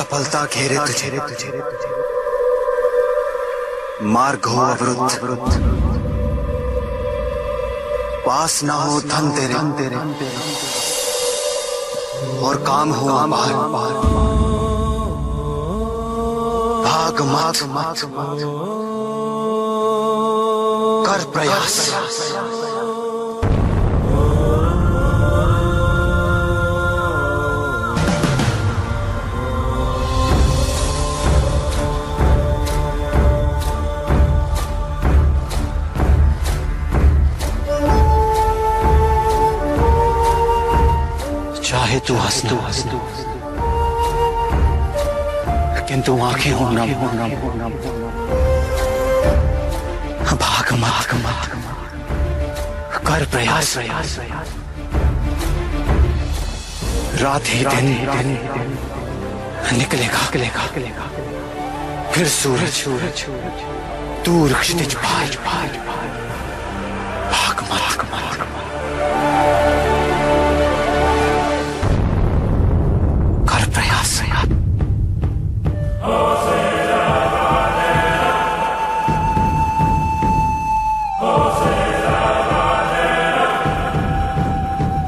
असफलता घेरे तुझे, मार्ग हो अवरुद्ध, पास ना हो धन तेरे, और काम हो अपार, भाग मत कर प्रयास। चाहे तू हंसना, किंतु आंखें हो नम, भाग मत कर प्रयास। रात ही दिन निकलेगा, फिर सूरज दूर क्षितिज पार, भाग मत कर प्रयास।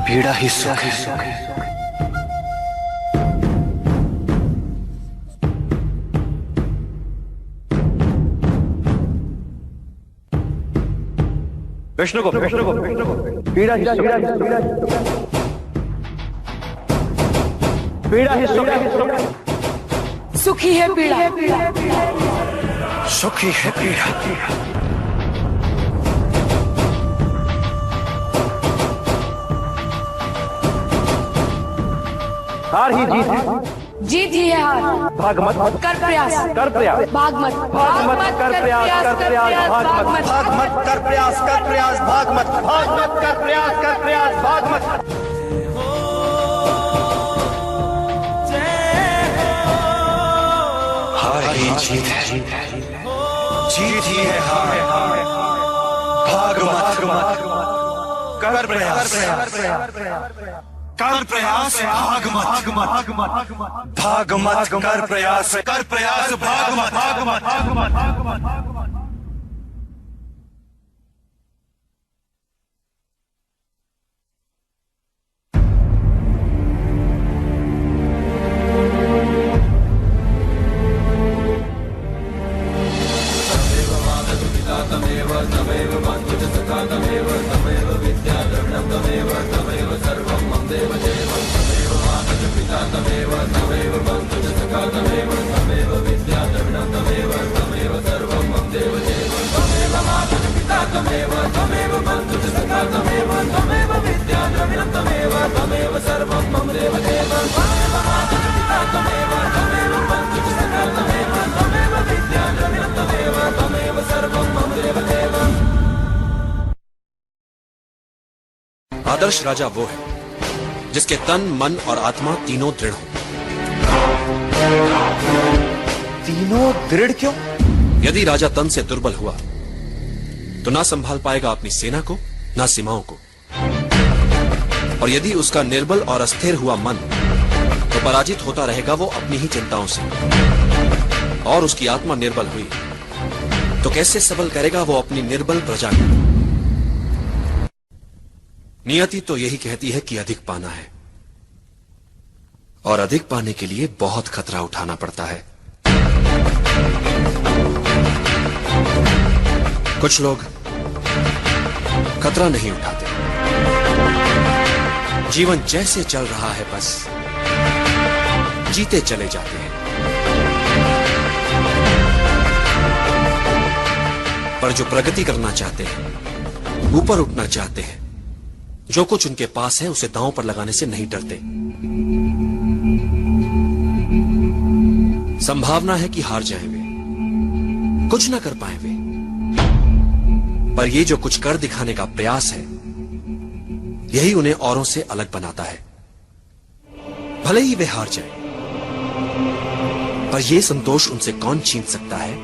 पीड़ा ही सुख है, विष्णु को पीड़ा ही सुखी है पीड़ा, सुखी है पीड़ा। हार ही जीत ही है हार। भाग मत कर प्रयास, भाग मत कर प्रयास, भाग मत कर प्रयास, भाग मत कर प्रयास, भाग मत। हार ही जीत है, जीत ही है हार, भाग मत कर प्रयास, कर प्रयास, भाग मत कर प्रयास, भाग मत। आदर्श राजा वो है जिसके तन, मन और आत्मा तीनों दृढ़ हो। तीनों दृढ़ क्यों? यदि राजा तन से दुर्बल हुआ तो ना संभाल पाएगा अपनी सेना को, ना सीमाओं को। और यदि उसका निर्बल और अस्थिर हुआ मन, तो पराजित होता रहेगा वो अपनी ही चिंताओं से। और उसकी आत्मा निर्बल हुई तो कैसे सबल करेगा वो अपनी निर्बल प्रजा को। नियति तो यही कहती है कि अधिक पाना है, और अधिक पाने के लिए बहुत खतरा उठाना पड़ता है। कुछ लोग खतरा नहीं उठाते, जीवन जैसे चल रहा है बस जीते चले जाते हैं। पर जो प्रगति करना चाहते हैं, ऊपर उठना चाहते हैं, जो कुछ उनके पास है उसे दांव पर लगाने से नहीं डरते। संभावना है कि हार जाएं वे, कुछ ना कर पाए वे, पर ये जो कुछ कर दिखाने का प्रयास है, यही उन्हें औरों से अलग बनाता है। भले ही वे हार जाएं, पर यह संतोष उनसे कौन छीन सकता है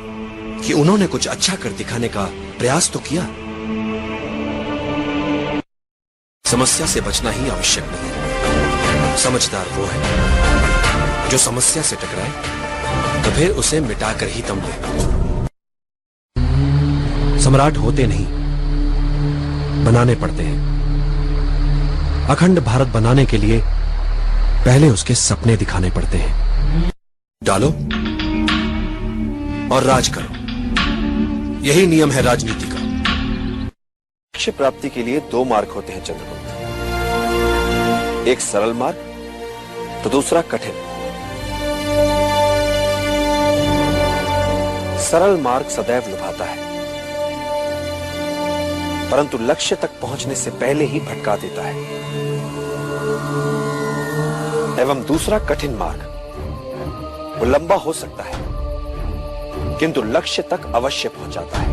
कि उन्होंने कुछ अच्छा कर दिखाने का प्रयास तो किया। समस्या से बचना ही आवश्यक नहीं, समझदार वो है जो समस्या से टकराए तो फिर उसे मिटाकर ही दम ले। सम्राट होते नहीं, बनाने पड़ते हैं। अखंड भारत बनाने के लिए पहले उसके सपने दिखाने पड़ते हैं। डालो और राज करो, यही नियम है राजनीति का। लक्ष्य प्राप्ति के लिए दो मार्ग होते हैं चंद्रगुप्त, एक सरल मार्ग तो दूसरा कठिन। सरल मार्ग सदैव लुभाता है, परंतु लक्ष्य तक पहुंचने से पहले ही भटका देता है। एवं दूसरा कठिन मार्ग, वो लंबा हो सकता है किंतु लक्ष्य तक अवश्य पहुंचाता है।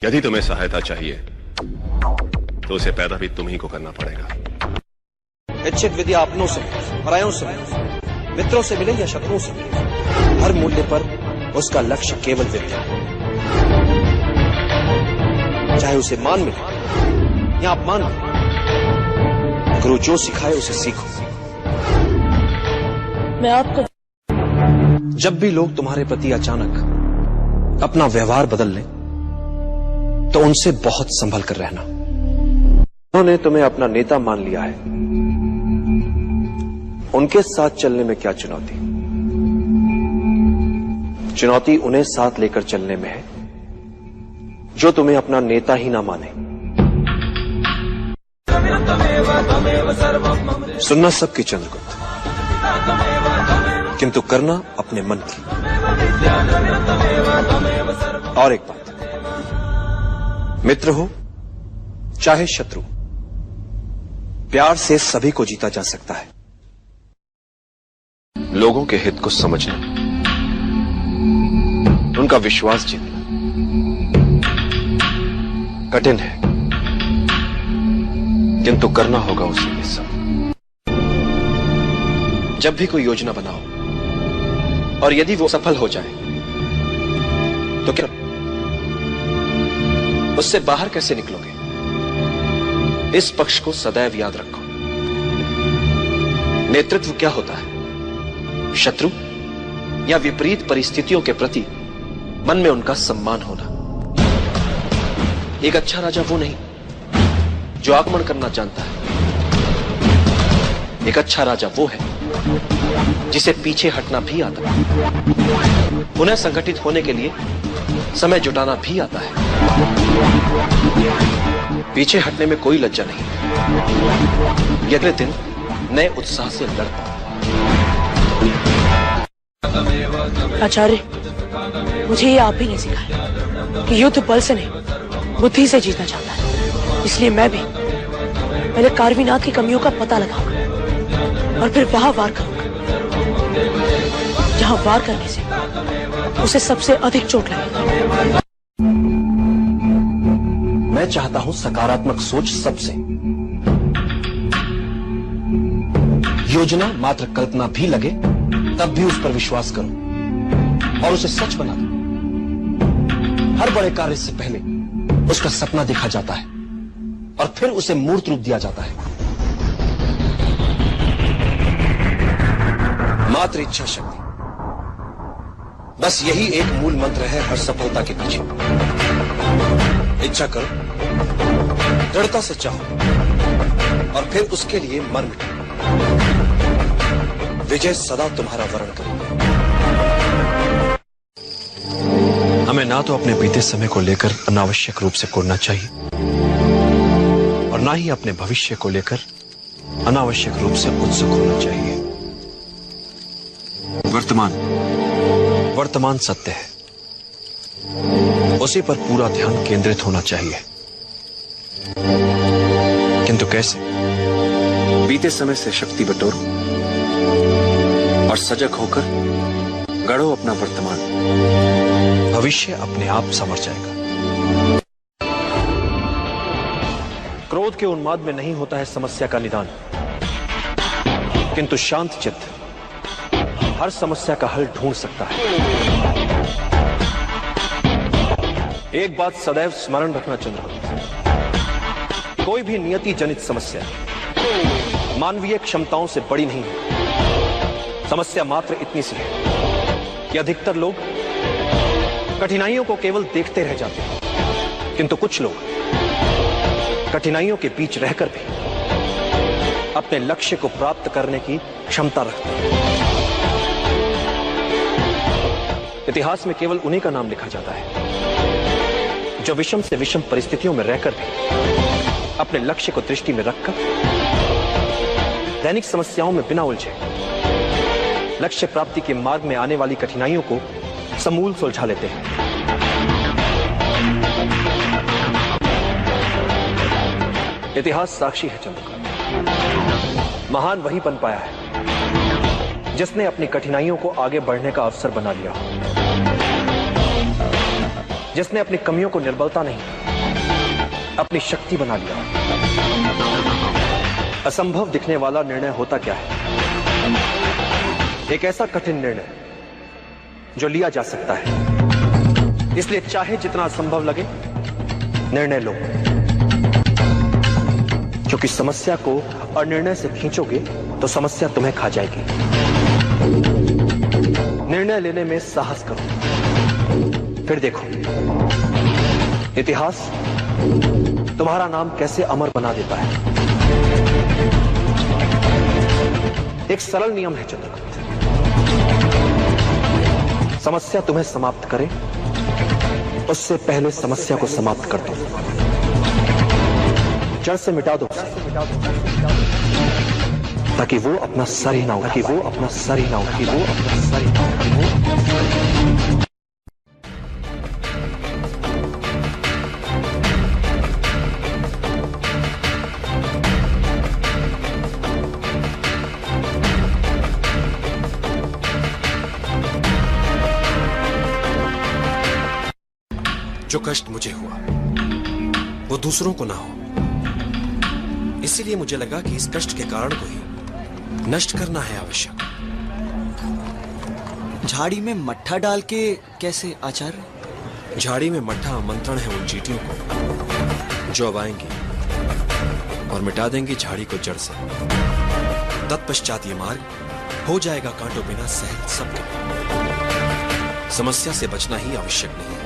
यदि तुम्हें सहायता चाहिए तो उसे पैदा भी तुम ही को करना पड़ेगा। इच्छित विद्या अपनों से, परायों से, मित्रों से मिले या शत्रुओं से मिले, हर मूल्य पर उसका लक्ष्य केवल विद्या, चाहे उसे मान मिले या अपमान मिले। गुरु जो सिखाए उसे सीखो। मैं आपको जब भी लोग तुम्हारे प्रति अचानक अपना व्यवहार बदल लें तो उनसे बहुत संभल कर रहना। उन्होंने तुम्हें अपना नेता मान लिया है, उनके साथ चलने में क्या चुनौती? चुनौती उन्हें साथ लेकर चलने में है जो तुम्हें अपना नेता ही ना माने। सुनना सबकी चंद्रगुप्त, किंतु करना अपने मन की। और एक बात, मित्र हो चाहे शत्रु, प्यार से सभी को जीता जा सकता है। लोगों के हित को समझना, उनका विश्वास जीतना कठिन है किंतु करना होगा उसे ये सब। जब भी कोई योजना बनाओ और यदि वो सफल हो जाए तो क्या उससे बाहर कैसे निकलोगे? इस पक्ष को सदैव याद रखो। नेतृत्व क्या होता है? शत्रु या विपरीत परिस्थितियों के प्रति मन में उनका सम्मान होना। एक अच्छा राजा वो नहीं जो आक्रमण करना जानता है। एक अच्छा राजा वो है जिसे पीछे हटना भी आता है, पुनः संगठित होने के लिए समय जुटाना भी आता है। पीछे हटने में कोई लज्जा नहीं, अगले दिन नए उत्साह से लड़ता। आचार्य, मुझे ये आप ही ने सिखाया कि युद्ध बल से नहीं बुद्धि से जीतना चाहता है। इसलिए मैं भी पहले कारवीनाथ की कमियों का पता लगाऊंगा और फिर वहां वार करूंगा जहां वार करने से उसे सबसे अधिक चोट लगेगी। मैं चाहता हूं सकारात्मक सोच सबसे। योजना मात्र कल्पना भी लगे तब भी उस पर विश्वास करो और उसे सच बना दो। हर बड़े कार्य से पहले उसका सपना देखा जाता है और फिर उसे मूर्त रूप दिया जाता है। मात्र इच्छा शक्ति, बस यही एक मूल मंत्र है हर सफलता के पीछे। इच्छा करो, दृढ़ता से चाहो और फिर उसके लिए मर मिटो। विजय सदा तुम्हारा वर्ण करेगा। हमें ना तो अपने बीते समय को लेकर अनावश्यक रूप से कोरना चाहिए और ना ही अपने भविष्य को लेकर अनावश्यक रूप से उत्सुक होना चाहिए। वर्तमान सत्य है, उसी पर पूरा ध्यान केंद्रित होना चाहिए। किंतु कैसे? बीते समय से शक्ति बटोरो और सजग होकर गढ़ो अपना वर्तमान। भविष्य अपने आप संवर जाएगा। क्रोध के उन्माद में नहीं होता है समस्या का निदान, किंतु शांत चित्त हर समस्या का हल ढूंढ सकता है। एक बात सदैव स्मरण रखना चंद्रगुप्त, कोई भी नियति जनित समस्या मानवीय क्षमताओं से बड़ी नहीं है। समस्या मात्र इतनी सी है कि अधिकतर लोग कठिनाइयों को केवल देखते रह जाते हैं, किंतु कुछ लोग कठिनाइयों के बीच रहकर भी अपने लक्ष्य को प्राप्त करने की क्षमता रखते हैं। इतिहास में केवल उन्हीं का नाम लिखा जाता है जो विषम से विषम परिस्थितियों में रहकर भी अपने लक्ष्य को दृष्टि में रखकर दैनिक समस्याओं में बिना उलझे लक्ष्य प्राप्ति के मार्ग में आने वाली कठिनाइयों को समूल सुलझा लेते हैं। इतिहास साक्षी है चंद्रकांत, महान वही बन पाया है जिसने अपनी कठिनाइयों को आगे बढ़ने का अवसर बना लिया, जिसने अपनी कमियों को निर्बलता नहीं अपनी शक्ति बना लिया। असंभव दिखने वाला निर्णय होता क्या है? एक ऐसा कठिन निर्णय जो लिया जा सकता है। इसलिए चाहे जितना असंभव लगे, निर्णय लो, क्योंकि समस्या को अनिर्णय से खींचोगे तो समस्या तुम्हें खा जाएगी। निर्णय लेने में साहस करो, फिर देखो इतिहास तुम्हारा नाम कैसे अमर बना देता है। एक सरल नियम है चंद्रकांत, समस्या तुम्हें समाप्त करे उससे पहले समस्या को समाप्त कर दो, जड़ से मिटा दो, ताकि वो अपना सर ही ना उठा, वो अपना सर ही ना उठा, वो अपना सर ही ना उठा। जो कष्ट मुझे हुआ वो दूसरों को ना हो, इसीलिए मुझे लगा कि इस कष्ट के कारण को ही नष्ट करना है आवश्यक। झाड़ी में मट्ठा डाल के कैसे आचार्य? झाड़ी में मट्ठा आमंत्रण है उन चींटियों को जो अब आएंगी और मिटा देंगी झाड़ी को जड़ से। तत्पश्चात ये मार्ग हो जाएगा कांटों बिना सहज सबके। समस्या से बचना ही आवश्यक नहीं है।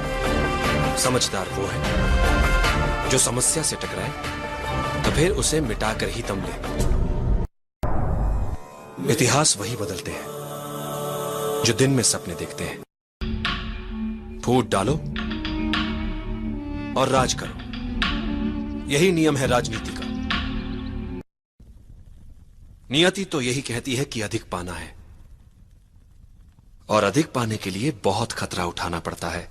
समझदार वो है जो समस्या से टकराए तो फिर उसे मिटाकर ही दम ले। इतिहास वही बदलते हैं जो दिन में सपने देखते हैं। फूट डालो और राज करो, यही नियम है राजनीति का। नियति तो यही कहती है कि अधिक पाना है, और अधिक पाने के लिए बहुत खतरा उठाना पड़ता है।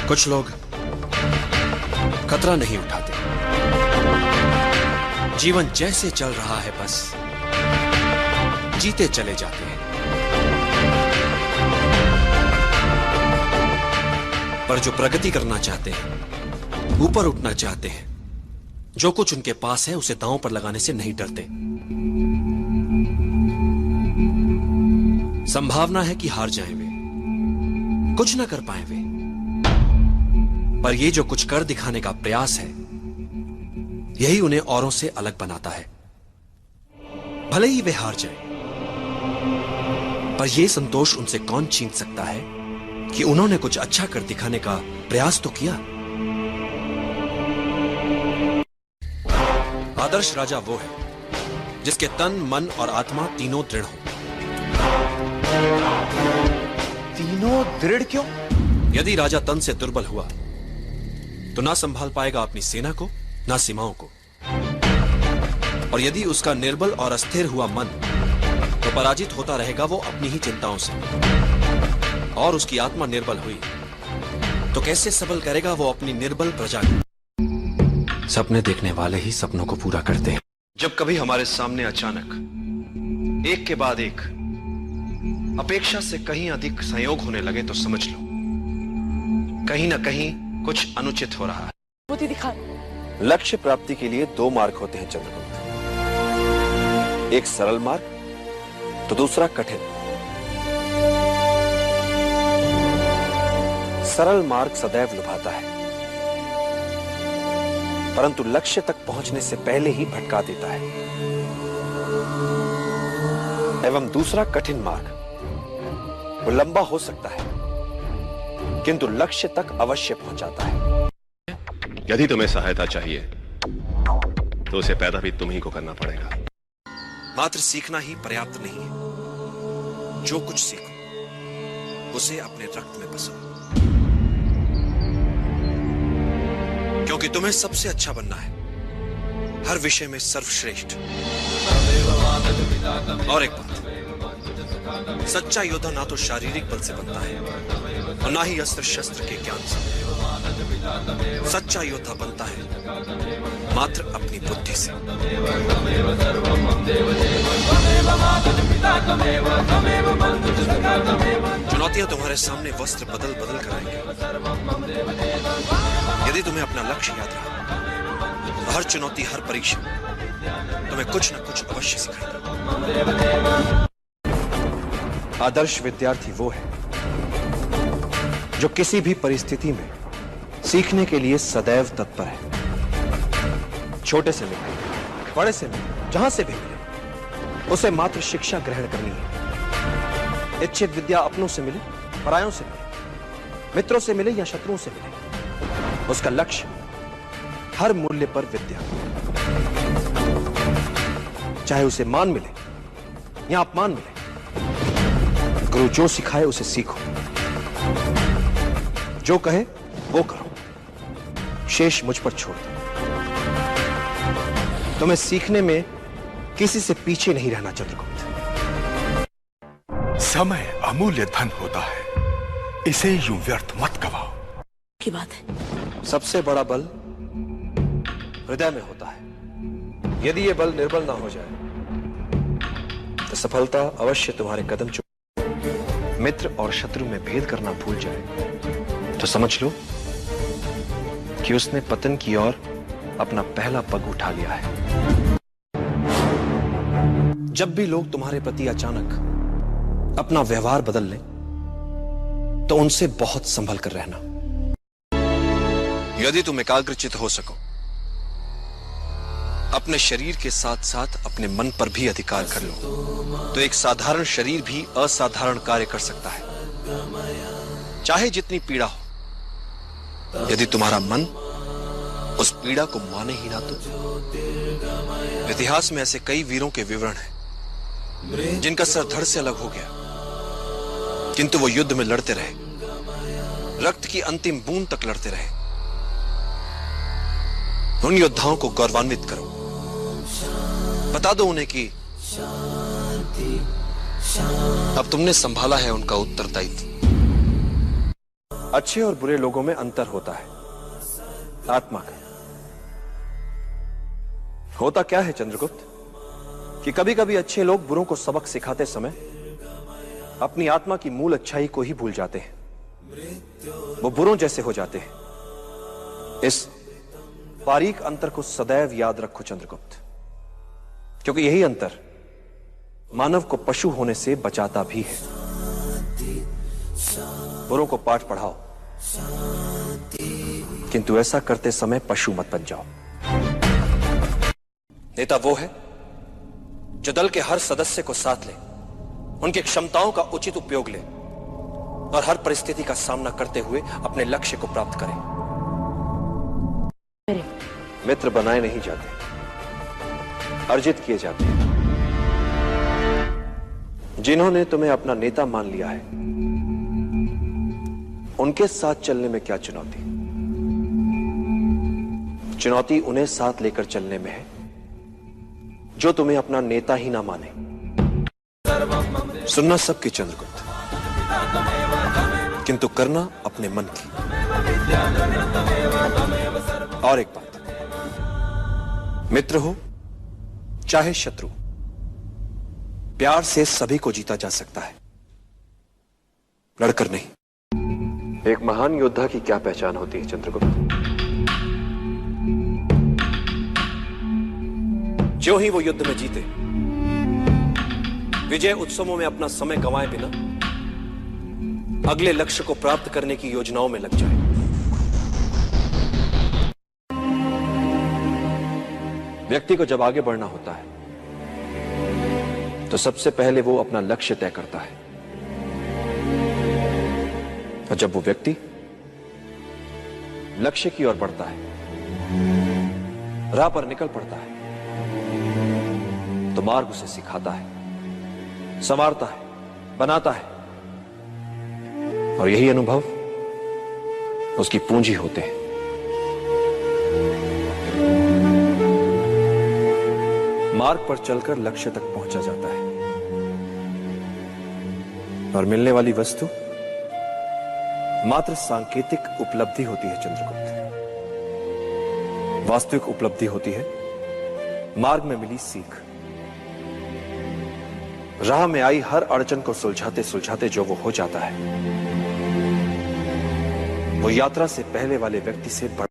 कुछ लोग खतरा नहीं उठाते, जीवन जैसे चल रहा है बस जीते चले जाते हैं। पर जो प्रगति करना चाहते हैं, ऊपर उठना चाहते हैं, जो कुछ उनके पास है उसे दांव पर लगाने से नहीं डरते। संभावना है कि हार जाएं वे, कुछ ना कर पाए वे, पर ये जो कुछ कर दिखाने का प्रयास है यही उन्हें औरों से अलग बनाता है। भले ही वे हार जाएं, पर यह संतोष उनसे कौन छीन सकता है कि उन्होंने कुछ अच्छा कर दिखाने का प्रयास तो किया। आदर्श राजा वो है जिसके तन, मन और आत्मा तीनों दृढ़ हो। तीनों दृढ़ क्यों? यदि राजा तन से दुर्बल हुआ तो ना संभाल पाएगा अपनी सेना को, ना सीमाओं को। और यदि उसका निर्बल और अस्थिर हुआ मन, तो पराजित होता रहेगा वो अपनी ही चिंताओं से। और उसकी आत्मा निर्बल हुई तो कैसे सबल करेगा वो अपनी निर्बल प्रजा को। सपने देखने वाले ही सपनों को पूरा करते हैं। जब कभी हमारे सामने अचानक एक के बाद एक अपेक्षा से कहीं अधिक संयोग होने लगे तो समझ लो कहीं ना कहीं कुछ अनुचित हो रहा है। बुद्धि दिखा। लक्ष्य प्राप्ति के लिए दो मार्ग होते हैं चंद्रगुप्त, एक सरल मार्ग तो दूसरा कठिन। सरल मार्ग सदैव लुभाता है, परंतु लक्ष्य तक पहुंचने से पहले ही भटका देता है। एवं दूसरा कठिन मार्ग वो लंबा हो सकता है किंतु लक्ष्य तक अवश्य पहुंचाता है। यदि तुम्हें सहायता चाहिए तो उसे पैदा भी तुम ही को करना पड़ेगा। मात्र सीखना ही पर्याप्त नहीं है। जो कुछ सीखो उसे अपने रक्त में बसो, क्योंकि तुम्हें सबसे अच्छा बनना है, हर विषय में सर्वश्रेष्ठ। और एक बात, सच्चा योद्धा ना तो शारीरिक बल से बनता है और ना ही अस्त्र शस्त्र के ज्ञान से। सच्चा योद्धा बनता है मात्र अपनी बुद्धि से। चुनौतियां तुम्हारे सामने वस्त्र बदल बदल कर आएंगी। यदि तुम्हें अपना लक्ष्य याद रहा तो हर चुनौती, हर परीक्षा तुम्हें कुछ न कुछ अवश्य सिखाएगी। आदर्श विद्यार्थी वो है जो किसी भी परिस्थिति में सीखने के लिए सदैव तत्पर है। छोटे से मिले, बड़े से मिले, जहां से भी मिले, उसे मात्र शिक्षा ग्रहण करनी है। इच्छित विद्या अपनों से मिले, परायों से मिले, मित्रों से मिले या शत्रुओं से मिले, उसका लक्ष्य हर मूल्य पर विद्या, चाहे उसे मान मिले या अपमान मिले। गुरु जो सिखाए उसे सीखो, जो कहे वो करो, शेष मुझ पर छोड़ दो। तुम्हें सीखने में किसी से पीछे नहीं रहना चंद्रगुप्त। समय अमूल्य धन होता है, इसे यूं व्यर्थ मत गवाओ। की बात है। सबसे बड़ा बल हृदय में होता है। यदि यह बल निर्बल ना हो जाए तो सफलता अवश्य तुम्हारे कदम चूम। मित्र और शत्रु में भेद करना भूल जाए तो समझ लो कि उसने पतन की ओर अपना पहला पग उठा लिया है। जब भी लोग तुम्हारे प्रति अचानक अपना व्यवहार बदल लें तो उनसे बहुत संभल कर रहना। यदि तुम एकाग्रचित हो सको, अपने शरीर के साथ साथ अपने मन पर भी अधिकार कर लो, तो एक साधारण शरीर भी असाधारण कार्य कर सकता है, चाहे जितनी पीड़ा हो। यदि तुम्हारा मन उस पीड़ा को माने ही ना तो। इतिहास में ऐसे कई वीरों के विवरण हैं जिनका सर धड़ से अलग हो गया, किंतु वो युद्ध में लड़ते रहे, रक्त की अंतिम बूंद तक लड़ते रहे। उन योद्धाओं को गौरवान्वित करो, बता दो उन्हें कि अब तुमने संभाला है उनका उत्तरदायित्व। अच्छे और बुरे लोगों में अंतर होता है, आत्मा का। होता क्या है चंद्रगुप्त कि कभी कभी अच्छे लोग बुरों को सबक सिखाते समय अपनी आत्मा की मूल अच्छाई को ही भूल जाते हैं। वो बुरों जैसे हो जाते हैं। इस बारीक अंतर को सदैव याद रखो चंद्रगुप्त, क्योंकि यही अंतर मानव को पशु होने से बचाता भी है। बुरों को पाठ पढ़ाओ, किंतु ऐसा करते समय पशु मत बन जाओ। नेता वो है जो दल के हर सदस्य को साथ ले, उनकी क्षमताओं का उचित उपयोग ले और हर परिस्थिति का सामना करते हुए अपने लक्ष्य को प्राप्त करे। मित्र बनाए नहीं जाते, अर्जित किए जाते हैं। जिन्होंने तुम्हें अपना नेता मान लिया है, उनके साथ चलने में क्या चुनौती? चुनौती उन्हें साथ लेकर चलने में है जो तुम्हें अपना नेता ही ना माने। सुनना सबकी चंद्रगुप्त, किंतु करना अपने मन की। और एक बात, मित्र हो चाहे शत्रु, प्यार से सभी को जीता जा सकता है, लड़कर नहीं। एक महान योद्धा की क्या पहचान होती है चंद्रगुप्त? जो ही वो युद्ध में जीते, विजय उत्सवों में अपना समय गंवाए बिना अगले लक्ष्य को प्राप्त करने की योजनाओं में लग जाए। व्यक्ति को जब आगे बढ़ना होता है तो सबसे पहले वो अपना लक्ष्य तय करता है, और जब वो व्यक्ति लक्ष्य की ओर बढ़ता है, राह पर निकल पड़ता है, तो मार्ग उसे सिखाता है, संवारता है, बनाता है, और यही अनुभव उसकी पूंजी होते हैं। मार्ग पर चलकर लक्ष्य तक पहुंचा जाता है, और मिलने वाली वस्तु मात्र सांकेतिक उपलब्धि होती है चंद्रगुप्त। वास्तविक उपलब्धि होती है मार्ग में मिली सीख। राह में आई हर अड़चन को सुलझाते सुलझाते जो वो हो जाता है, वो यात्रा से पहले वाले व्यक्ति से बड़ा।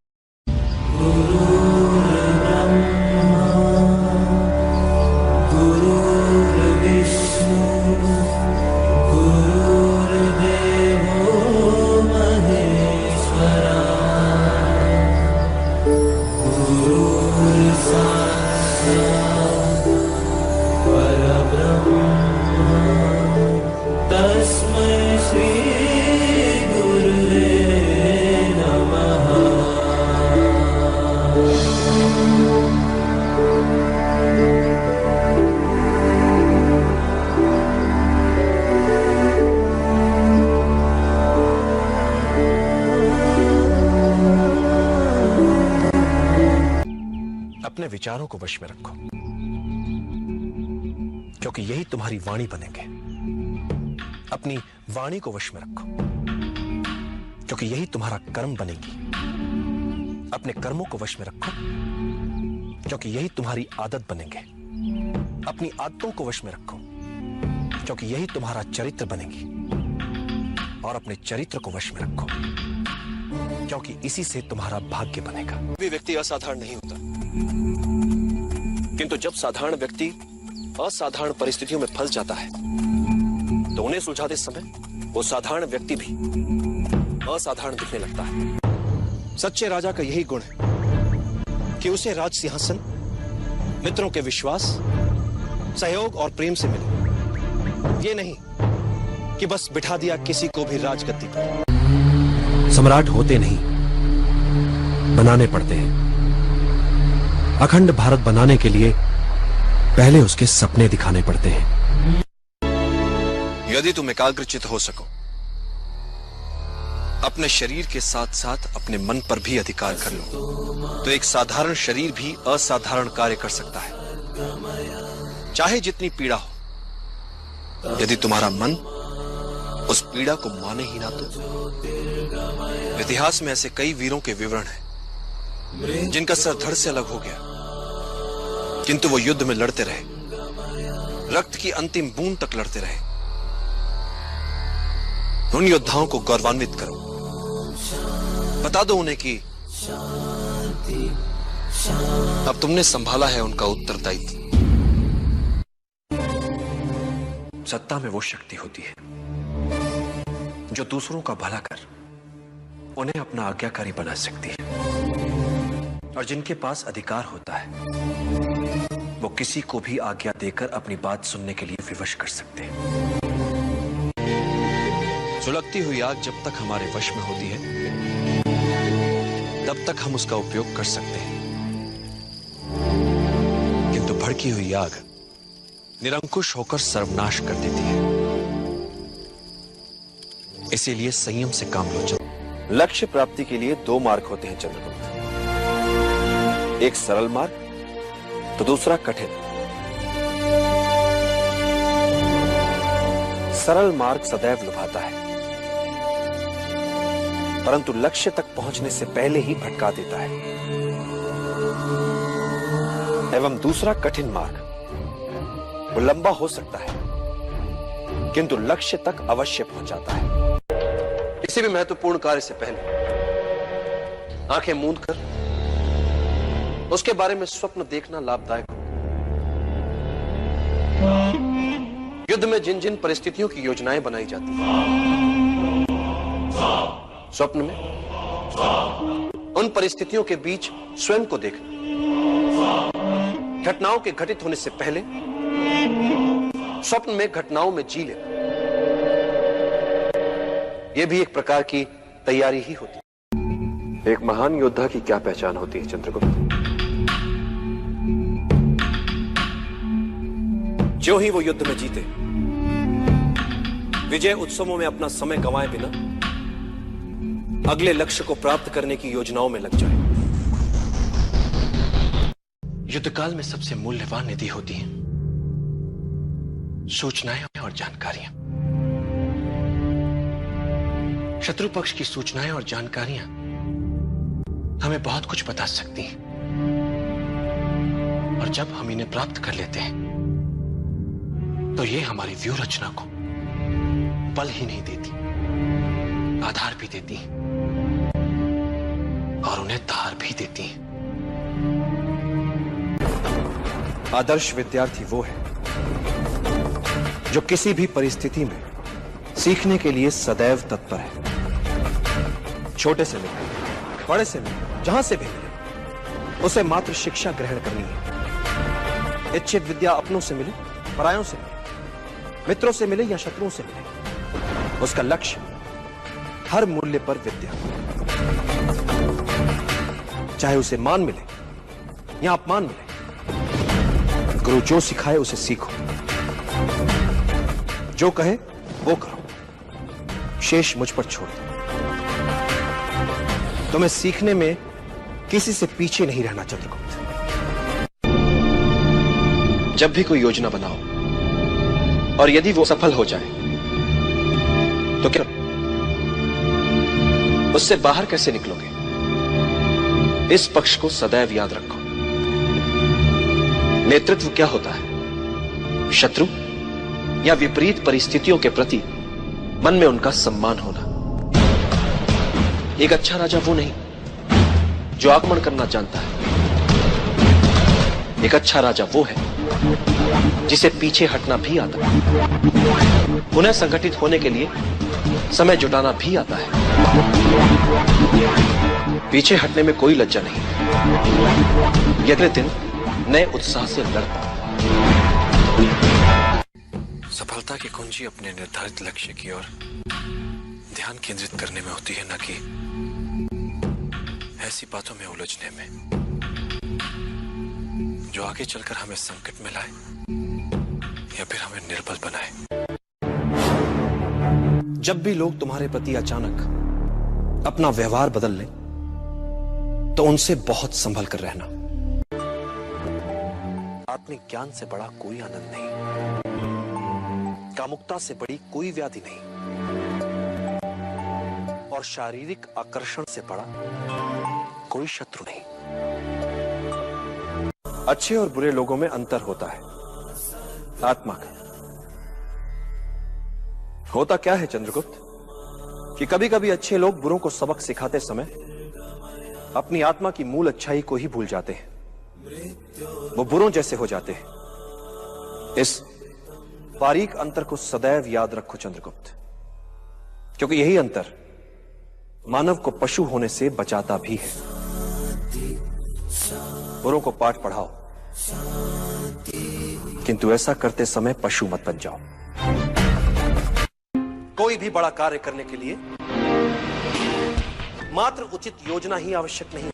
अपने विचारों को वश में रखो, क्योंकि यही तुम्हारी वाणी बनेंगे। अपनी वाणी को वश में रखो, क्योंकि यही तुम्हारा कर्म बनेगी। अपने कर्मों को वश में रखो, क्योंकि यही तुम्हारी आदत बनेंगे। अपनी आदतों को वश में रखो, क्योंकि यही तुम्हारा चरित्र बनेगी। और अपने चरित्र को वश में रखो, क्योंकि इसी से तुम्हारा भाग्य बनेगा। कोई व्यक्ति असाधारण नहीं होता, किंतु जब साधारण व्यक्ति असाधारण परिस्थितियों में फंस जाता है तो उन्हें सुलझाते समय वो साधारण व्यक्ति भी असाधारण दिखने लगता है। सच्चे राजा का यही गुण है कि उसे राज सिंहासन मित्रों के विश्वास, सहयोग और प्रेम से मिले। ये नहीं कि बस बिठा दिया किसी को भी राजगद्दी पर। सम्राट होते नहीं, बनाने पड़ते हैं। अखंड भारत बनाने के लिए पहले उसके सपने दिखाने पड़ते हैं। यदि तुम एकाग्रचित हो सको, अपने शरीर के साथ साथ अपने मन पर भी अधिकार कर लो, तो एक साधारण शरीर भी असाधारण कार्य कर सकता है, चाहे जितनी पीड़ा हो। यदि तुम्हारा मन उस पीड़ा को माने ही ना तो। इतिहास में ऐसे कई वीरों के विवरण हैं जिनका सर धड़ से अलग हो गया, किंतु वो युद्ध में लड़ते रहे, रक्त की अंतिम बूंद तक लड़ते रहे। उन योद्धाओं को गौरवान्वित करो, बता दो उन्हें कि अब तुमने संभाला है उनका उत्तरदायित्व। सत्ता में वो शक्ति होती है जो दूसरों का भला कर उन्हें अपना आज्ञाकारी बना सकती है, और जिनके पास अधिकार होता है वो किसी को भी आज्ञा देकर अपनी बात सुनने के लिए विवश कर सकते हैं। सुलगती हुई आग जब तक हमारे वश में होती है तब तक हम उसका उपयोग कर सकते हैं, किंतु भड़की हुई आग निरंकुश होकर सर्वनाश कर देती है। इसीलिए संयम से काम लो। लक्ष्य प्राप्ति के लिए दो मार्ग होते हैं चंद्रगुप्त, एक सरल मार्ग तो दूसरा कठिन। सरल मार्ग सदैव लुभाता है, परंतु लक्ष्य तक पहुंचने से पहले ही भटका देता है। एवं दूसरा कठिन मार्ग वो लंबा हो सकता है, किंतु लक्ष्य तक अवश्य पहुंचाता है। किसी भी महत्वपूर्ण कार्य से पहले आंखें मूंद कर उसके बारे में स्वप्न देखना लाभदायक हो। युद्ध में जिन जिन परिस्थितियों की योजनाएं बनाई जाती हैं, स्वप्न में उन परिस्थितियों के बीच स्वयं को देखना घटनाओं के घटित होने से पहले स्वप्न में घटनाओं में जी लेना, यह भी एक प्रकार की तैयारी ही होती है। एक महान योद्धा की क्या पहचान होती है चंद्रगुप्त? जो ही वो युद्ध में जीते, विजय उत्सवों में अपना समय गंवाए बिना अगले लक्ष्य को प्राप्त करने की योजनाओं में लग जाए। युद्धकाल में सबसे मूल्यवान निधि होती है सूचनाएं और जानकारियां। शत्रु पक्ष की सूचनाएं और जानकारियां हमें बहुत कुछ बता सकती हैं, और जब हम इन्हें प्राप्त कर लेते हैं तो ये हमारी व्यूह रचना को बल ही नहीं देती, आधार भी देती हैं और उन्हें धार भी देती हैं। आदर्श विद्यार्थी वो है जो किसी भी परिस्थिति में सीखने के लिए सदैव तत्पर है। छोटे से लेकर बड़े से मिले, जहां से भी मिले, उसे मात्र शिक्षा ग्रहण करनी है। इच्छित विद्या अपनों से मिले, परायों से मिले, मित्रों से मिले या शत्रुओं से मिले, उसका लक्ष्य हर मूल्य पर विद्या, चाहे उसे मान मिले या अपमान मिले। गुरु जो सिखाए उसे सीखो, जो कहे वो करो, शेष मुझ पर छोड़ दो। तुम्हें सीखने में किसी से पीछे नहीं रहना चंद्रगुप्त। जब भी कोई योजना बनाओ और यदि वो सफल हो जाए तो क्या उससे बाहर कैसे निकलोगे? इस पक्ष को सदैव याद रखो। नेतृत्व क्या होता है? शत्रु या विपरीत परिस्थितियों के प्रति मन में उनका सम्मान होना। एक अच्छा राजा वो नहीं जो आक्रमण करना जानता है। एक अच्छा राजा वो है जिसे पीछे हटना भी आता है, पुनः संगठित होने के लिए समय जुटाना भी आता है। पीछे हटने में कोई लज्जा नहीं, अगले दिन नए उत्साह से लड़ता। सफलता की कुंजी अपने निर्धारित लक्ष्य की ओर ध्यान केंद्रित करने में होती है, न कि ऐसी बातों में उलझने में जो आगे चलकर हमें संकट में लाए या फिर हमें निर्बल बनाए। जब भी लोग तुम्हारे प्रति अचानक अपना व्यवहार बदल लें तो उनसे बहुत संभल कर रहना। आत्मिक ज्ञान से बड़ा कोई आनंद नहीं, कामुकता से बड़ी कोई व्याधि नहीं, और शारीरिक आकर्षण से बड़ा कोई शत्रु नहीं। अच्छे और बुरे लोगों में अंतर होता है आत्मा का। होता क्या है चंद्रगुप्त कि कभी कभी अच्छे लोग बुरों को सबक सिखाते समय अपनी आत्मा की मूल अच्छाई को ही भूल जाते हैं। वो बुरों जैसे हो जाते हैं। इस बारीक अंतर को सदैव याद रखो चंद्रगुप्त, क्योंकि यही अंतर मानव को पशु होने से बचाता भी है। बुरों को पाठ पढ़ाओ, किंतु ऐसा करते समय पशु मत बन जाओ। कोई भी बड़ा कार्य करने के लिए मात्र उचित योजना ही आवश्यक नहीं,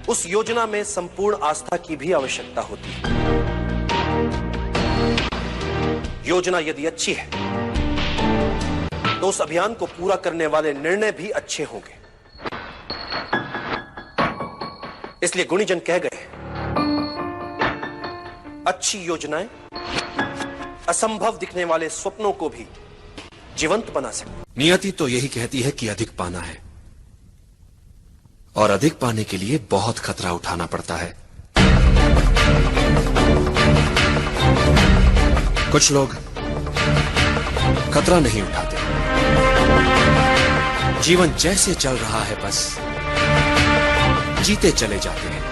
उस योजना में संपूर्ण आस्था की भी आवश्यकता होती है। योजना यदि अच्छी है तो उस अभियान को पूरा करने वाले निर्णय भी अच्छे होंगे। इसलिए गुणीजन कह गए, अच्छी योजनाएं असंभव दिखने वाले स्वप्नों को भी जीवंत बना सकती। नियति तो यही कहती है कि अधिक पाना है, और अधिक पाने के लिए बहुत खतरा उठाना पड़ता है। कुछ लोग खतरा नहीं उठाते, जीवन जैसे चल रहा है बस जीते चले जाते हैं।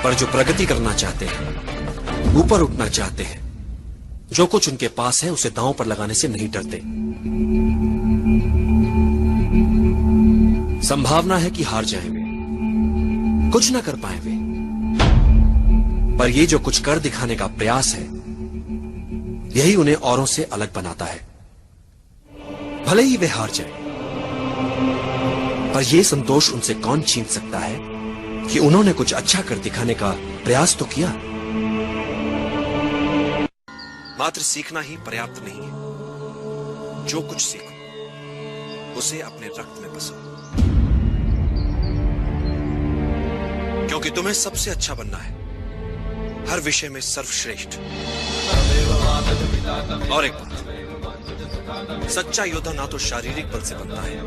पर जो प्रगति करना चाहते हैं, ऊपर उठना चाहते हैं, जो कुछ उनके पास है उसे दांव पर लगाने से नहीं डरते। संभावना है कि हार जाएं वे, कुछ ना कर पाए वे, पर ये जो कुछ कर दिखाने का प्रयास है, यही उन्हें औरों से अलग बनाता है। भले ही वे हार जाएं, पर यह संतोष उनसे कौन छीन सकता है कि उन्होंने कुछ अच्छा कर दिखाने का प्रयास तो किया। मात्र सीखना ही पर्याप्त नहीं है। जो कुछ सीखो उसे अपने रक्त में बसो, क्योंकि तुम्हें सबसे अच्छा बनना है, हर विषय में सर्वश्रेष्ठ। और एक बात, सच्चा योद्धा ना तो शारीरिक बल से बनता है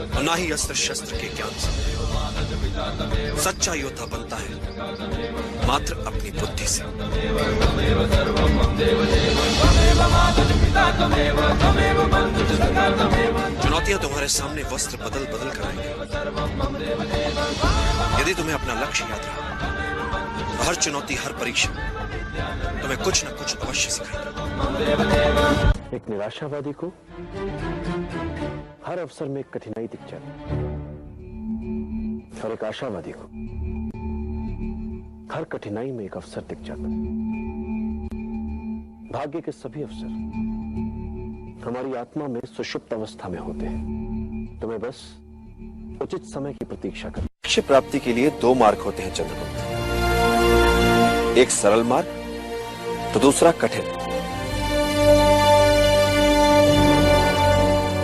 और ना ही अस्त्र शस्त्र के ज्ञान से। सच्चा योद्धा बनता है मात्र अपनी बुद्धि से। चुनौतियां तुम्हारे सामने वस्त्र बदल बदल कर आएंगी। यदि तुम्हें अपना लक्ष्य याद रहा तो हर चुनौती, हर परीक्षा तुम्हें कुछ न कुछ अवश्य सिखाएगी। एक निराशावादी को हर अवसर में कठिनाई दिख जाती और एक आशावादी को हर कठिनाई में एक अवसर दिख जाता है। भाग्य के सभी अवसर हमारी आत्मा में सुषुप्त अवस्था में होते हैं। तुम्हें बस उचित समय की प्रतीक्षा करनी। लक्ष्य प्राप्ति के लिए दो मार्ग होते हैं चंद्रगुप्त, एक सरल मार्ग तो दूसरा कठिन।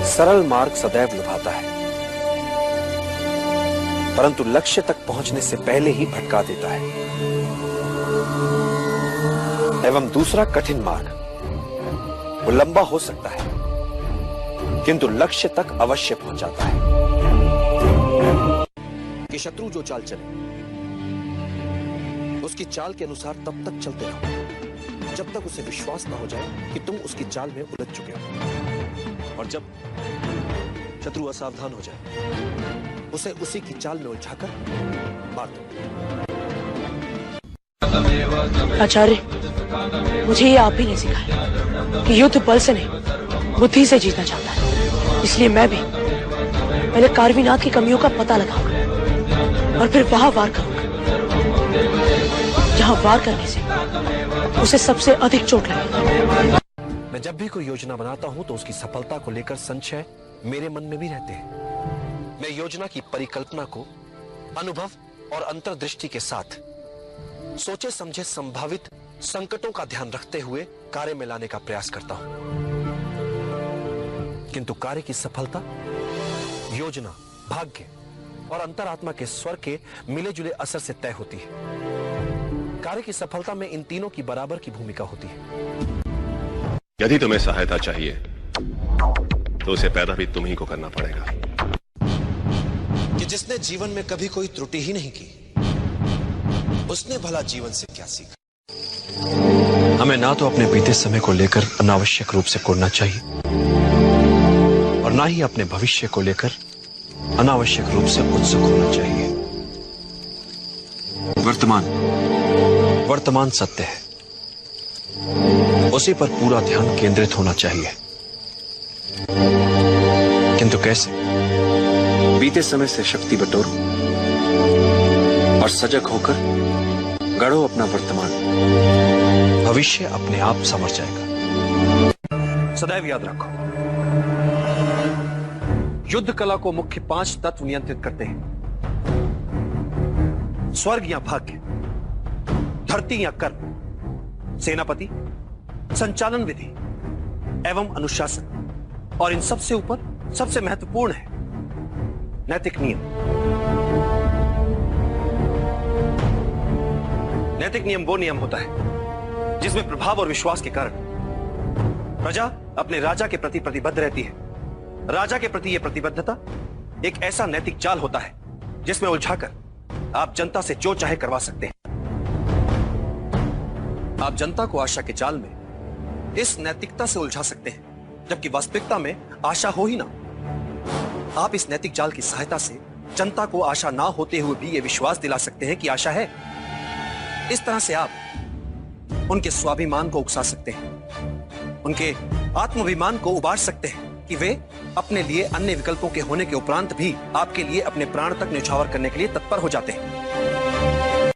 सरल मार्ग सदैव लुभाता है, परंतु लक्ष्य तक पहुंचने से पहले ही भटका देता है। एवं दूसरा कठिन मार्ग, वो लंबा हो सकता है किंतु लक्ष्य तक अवश्य पहुंचाता है। कि शत्रु जो चाल चले उसकी चाल के अनुसार तब तक चलते रहो जब तक उसे विश्वास ना हो जाए कि तुम उसकी चाल में उलझ चुके हो, और जब शत्रु असावधान हो जाए उसे उसी की चाल में उलझाकर मार दो। आचार्य, मुझे ये आप ही ने सिखाया कि युद्ध बल से नहीं बुद्धि से जीतना चाहता है। इसलिए मैं भी पहले कारवीनाथ की कमियों का पता लगाऊंगा और फिर वहां वार करूंगा जहां वार करने से उसे सबसे अधिक चोट लगेगी। मैं जब भी कोई योजना बनाता हूं तो उसकी सफलता को लेकर संशय मेरे मन में भी रहते हैं। मैं योजना की परिकल्पना को अनुभव और अंतर्दृष्टि के साथ सोचे समझे संभावित संकटों का ध्यान रखते हुए कार्य में लाने का प्रयास करता हूं, किंतु कार्य की सफलता योजना, भाग्य और अंतरात्मा के स्वर के मिले जुले असर से तय होती है। कार्य की सफलता में इन तीनों की बराबर की भूमिका होती है। यदि तुम्हें सहायता चाहिए तो उसे पैदा भी तुम्ही को करना पड़ेगा। कि जिसने जीवन में कभी कोई त्रुटि ही नहीं की, उसने भला जीवन से क्या सीखा। हमें ना तो अपने बीते समय को लेकर अनावश्यक रूप से कोड़ना चाहिए और ना ही अपने भविष्य को लेकर अनावश्यक रूप से उत्सुक होना चाहिए। वर्तमान सत्य है, उसी पर पूरा ध्यान केंद्रित होना चाहिए। किंतु कैसे? बीते समय से शक्ति बटोरो और सजग होकर गढ़ो अपना वर्तमान। भविष्य अपने आप संवर जाएगा। सदैव याद रखो, युद्ध कला को मुख्य 5 तत्व नियंत्रित करते हैं। स्वर्ग या भाग्य, धरती या कर्म, सेनापति, संचालन विधि एवं अनुशासन, और इन सबसे ऊपर सबसे महत्वपूर्ण है नैतिक नियम। नैतिक नियम वो नियम होता है जिसमें प्रभाव और विश्वास के कारण प्रजा अपने राजा के प्रति प्रतिबद्ध रहती है। राजा के प्रति यह प्रतिबद्धता एक ऐसा नैतिक जाल होता है जिसमें उलझाकर आप जनता से जो चाहे करवा सकते हैं। आप जनता को आशा के जाल में इस नैतिकता से उलझा सकते हैं, जबकि वास्तविकता में आशा हो ही ना। आप इस नैतिक जाल की सहायता से जनता को आशा ना होते हुए भी यह विश्वास दिला सकते हैं कि आशा है। इस तरह से आप उनके स्वाभिमान को उकसा सकते हैं, उनके आत्माभिमान को उबार सकते हैं कि वे अपने लिए अन्य विकल्पों के होने के उपरांत भी आपके लिए अपने प्राण तक न्यौछावर करने के लिए तत्पर हो जाते हैं।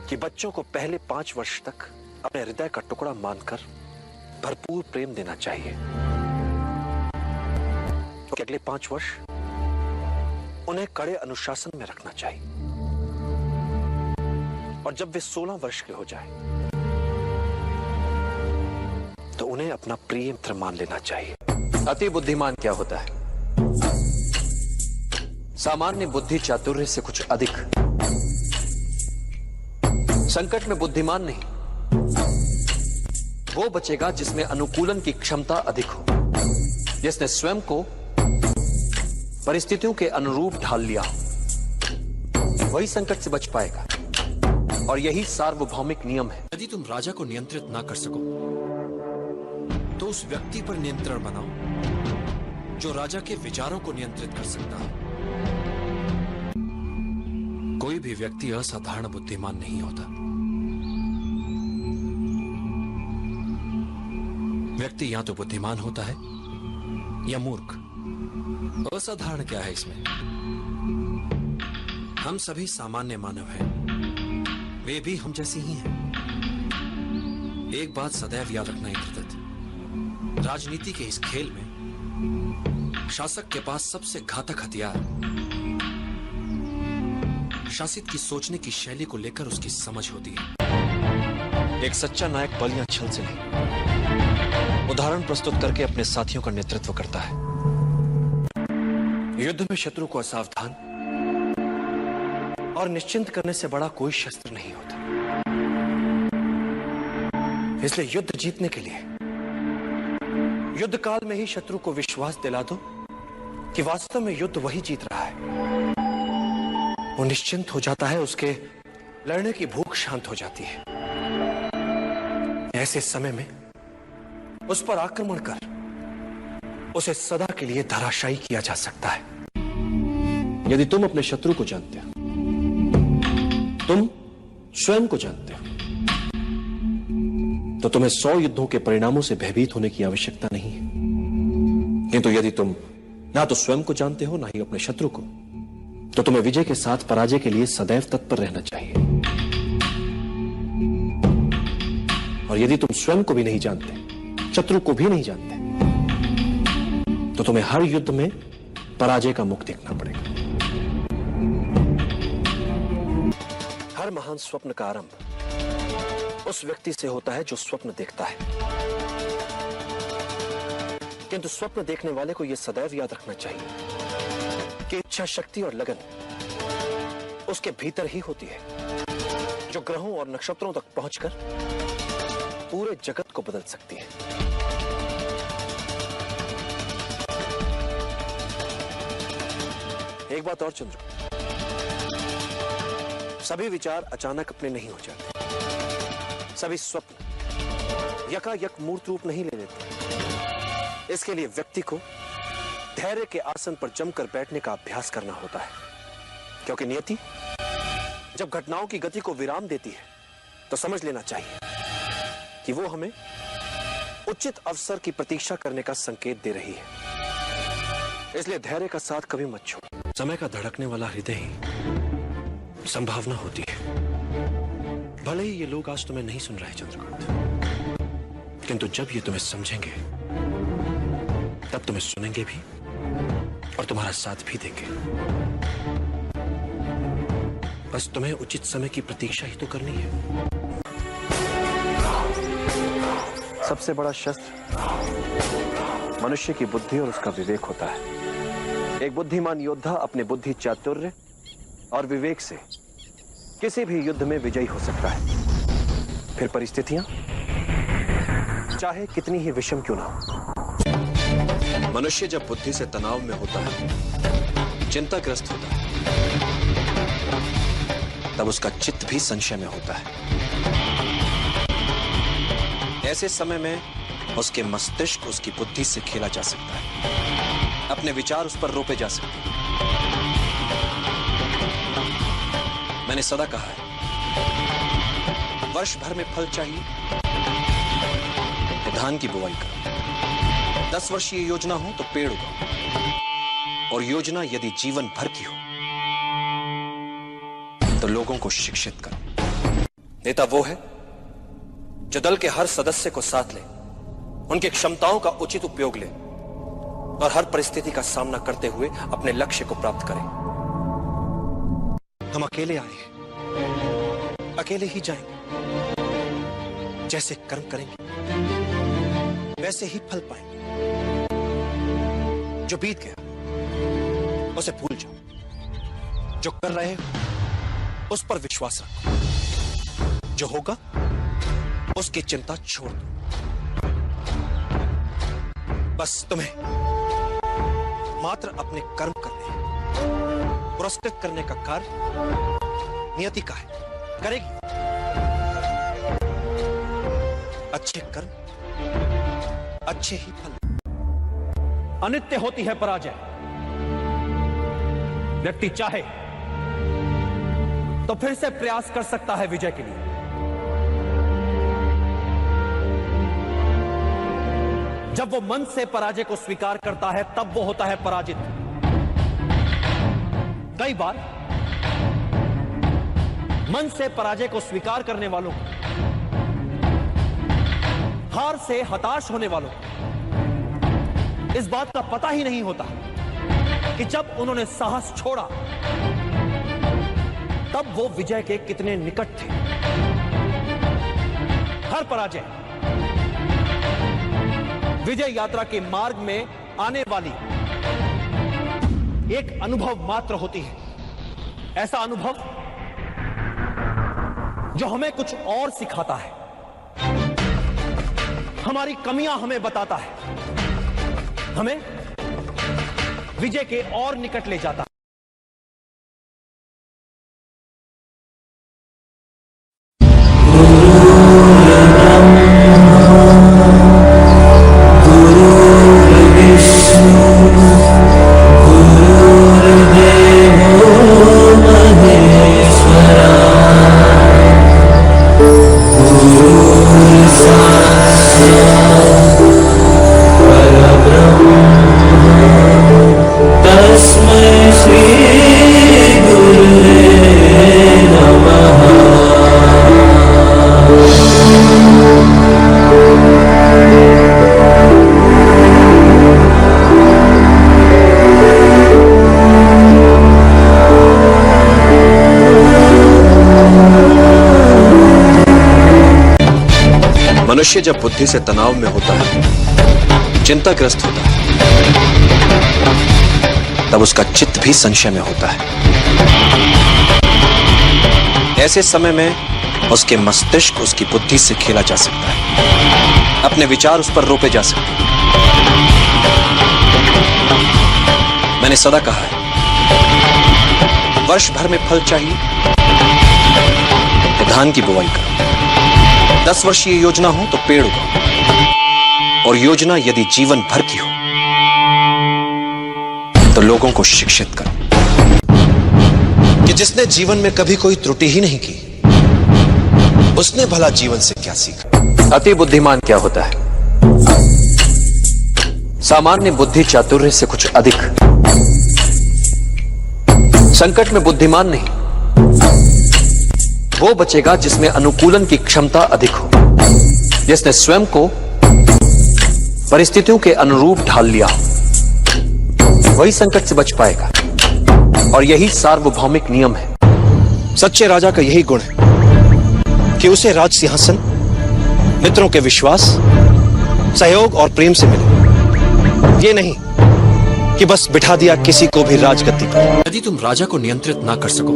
कि बच्चों को पहले 5 वर्ष तक अपने हृदय का टुकड़ा मानकर भरपूर प्रेम देना चाहिए, तो अगले 5 वर्ष उन्हें कड़े अनुशासन में रखना चाहिए, और जब वे 16 वर्ष के हो जाएं, तो उन्हें अपना प्रिय मित्र मान लेना चाहिए। अति बुद्धिमान क्या होता है? सामान्य बुद्धि चातुर्य से कुछ अधिक। संकट में बुद्धिमान नहीं, वो बचेगा जिसमें अनुकूलन की क्षमता अधिक हो, जिसने स्वयं को परिस्थितियों के अनुरूप ढाल लिया हो, वही संकट से बच पाएगा। और यही सार्वभौमिक नियम है। यदि तुम राजा को नियंत्रित ना कर सको तो उस व्यक्ति पर नियंत्रण बनाओ जो राजा के विचारों को नियंत्रित कर सकता है। कोई भी व्यक्ति असाधारण बुद्धिमान नहीं होता। व्यक्ति या तो बुद्धिमान होता है या मूर्ख। असाधारण क्या है इसमें? हम सभी सामान्य मानव हैं, वे भी हम जैसे ही हैं। एक बात सदैव याद रखना इंद्रदत्त, राजनीति के इस खेल में शासक के पास सबसे घातक हथियार शासित की सोचने की शैली को लेकर उसकी समझ होती है। एक सच्चा नायक बल या छल से नहीं, उदाहरण प्रस्तुत करके अपने साथियों का नेतृत्व करता है। युद्ध में शत्रु को असावधान और निश्चिंत करने से बड़ा कोई शस्त्र नहीं होता। इसलिए युद्ध जीतने के लिए युद्ध काल में ही शत्रु को विश्वास दिला दो कि वास्तव में युद्ध वही जीत रहा है। वो निश्चिंत हो जाता है, उसके लड़ने की भूख शांत हो जाती है। ऐसे समय में उस पर आक्रमण कर उसे सदा के लिए धराशायी किया जा सकता है। यदि तुम अपने शत्रु को जानते हो, तुम स्वयं को जानते हो, तो तुम्हें 100 युद्धों के परिणामों से भयभीत होने की आवश्यकता नहीं है। किंतु यदि तुम ना तो स्वयं को जानते हो ना ही अपने शत्रु को, तो तुम्हें विजय के साथ पराजय के लिए सदैव तत्पर रहना चाहिए। और यदि तुम स्वयं को भी नहीं जानते, शत्रु को भी नहीं जानते, तो तुम्हें हर युद्ध में पराजय का मुख देखना पड़ेगा। हर महान स्वप्न का आरंभ उस व्यक्ति से होता है जो स्वप्न देखता है। किंतु स्वप्न देखने वाले को यह सदैव याद रखना चाहिए कि इच्छा शक्ति और लगन उसके भीतर ही होती है, जो ग्रहों और नक्षत्रों तक पहुंचकर पूरे जगत को बदल सकती है। एक बात और चंद्र, सभी विचार अचानक अपने नहीं हो जाते। सभी स्वप्न यकायक मूर्त रूप नहीं ले लेते। इसके लिए व्यक्ति को धैर्य के आसन पर जमकर बैठने का अभ्यास करना होता है, क्योंकि नियति जब घटनाओं की गति को विराम देती है तो समझ लेना चाहिए कि वो हमें उचित अवसर की प्रतीक्षा करने का संकेत दे रही है। इसलिए धैर्य का साथ कभी मत छोड़ो। समय का धड़कने वाला हृदय ही संभावना होती है। भले ही ये लोग आज तुम्हें नहीं सुन रहे चंद्रकांत, किंतु जब ये तुम्हें समझेंगे तब तुम्हें सुनेंगे भी और तुम्हारा साथ भी देंगे। बस तुम्हें उचित समय की प्रतीक्षा ही तो करनी है। सबसे बड़ा शस्त्र मनुष्य की बुद्धि और उसका विवेक होता है। एक बुद्धिमान योद्धा अपने बुद्धि चातुर्य और विवेक से किसी भी युद्ध में विजयी हो सकता है, फिर परिस्थितियां चाहे कितनी ही विषम क्यों ना हो। मनुष्य जब बुद्धि से तनाव में होता है, चिंताग्रस्त होता है, तब उसका चित्त भी संशय में होता है। ऐसे समय में उसके मस्तिष्क उसकी बुद्धि से खेला जा सकता है, अपने विचार उस पर रोपे जा सकते हैं। मैंने सदा कहा है, वर्ष भर में फल चाहिए तो धान की बुवाई करो, 10 वर्षीय योजना हो तो पेड़ उगाओ, और योजना यदि जीवन भर की हो तो लोगों को शिक्षित करो। नेता वो है जो दल के हर सदस्य को साथ ले, उनकी क्षमताओं का उचित उपयोग ले और हर परिस्थिति का सामना करते हुए अपने लक्ष्य को प्राप्त करे। हम अकेले आए हैं, अकेले ही जाएंगे। जैसे कर्म करेंगे वैसे ही फल पाएंगे। जो बीत गया उसे भूल जाओ, जो कर रहे हो उस पर विश्वास रखो, जो होगा उसकी चिंता छोड़ दो। बस तुम्हें मात्र अपने कर्म करने हैं। पुरस्कृत करने का कार्य नियति का है, करेगी। अच्छे कर्म, अच्छे ही फल। अनित्य होती है पराजय। व्यक्ति चाहे तो फिर से प्रयास कर सकता है विजय के लिए। जब वो मन से पराजय को स्वीकार करता है तब वो होता है पराजित। कई बार मन से पराजय को स्वीकार करने वालों को, हार से हताश होने वालों को इस बात का पता ही नहीं होता कि जब उन्होंने साहस छोड़ा तब वो विजय के कितने निकट थे। हर पराजय विजय यात्रा के मार्ग में आने वाली एक अनुभव मात्र होती है। ऐसा अनुभव जो हमें कुछ और सिखाता है, हमारी कमियां हमें बताता है, हमें विजय के और निकट ले जाता है। मनुष्य जब बुद्धि से तनाव में होता है, चिंताग्रस्त होता है, तब उसका चित्त भी संशय में होता है। ऐसे समय में उसके मस्तिष्क, उसकी बुद्धि से खेला जा सकता है, अपने विचार उस पर रोपे जा सकते हैं। मैंने सदा कहा है, वर्ष भर में फल चाहिए तो धान की बुवाई करो। 10 वर्षीय योजना हो तो पेड़ उगाओ, और योजना यदि जीवन भर की हो तो लोगों को शिक्षित करो। कि जिसने जीवन में कभी कोई त्रुटि ही नहीं की, उसने भला जीवन से क्या सीखा। अति बुद्धिमान क्या होता है? सामान्य बुद्धि चातुर्य से कुछ अधिक। संकट में बुद्धिमान नहीं, वो बचेगा जिसमें अनुकूलन की क्षमता अधिक हो, जिसने स्वयं को परिस्थितियों के अनुरूप ढाल लिया हो, वही संकट से बच पाएगा। और यही सार्वभौमिक नियम है। सच्चे राजा का यही गुण है कि उसे राज सिंहासन, मित्रों के विश्वास, सहयोग और प्रेम से मिले। ये नहीं कि बस बिठा दिया किसी को भी राजगद्दी पर। यदि तुम राजा को नियंत्रित ना कर सको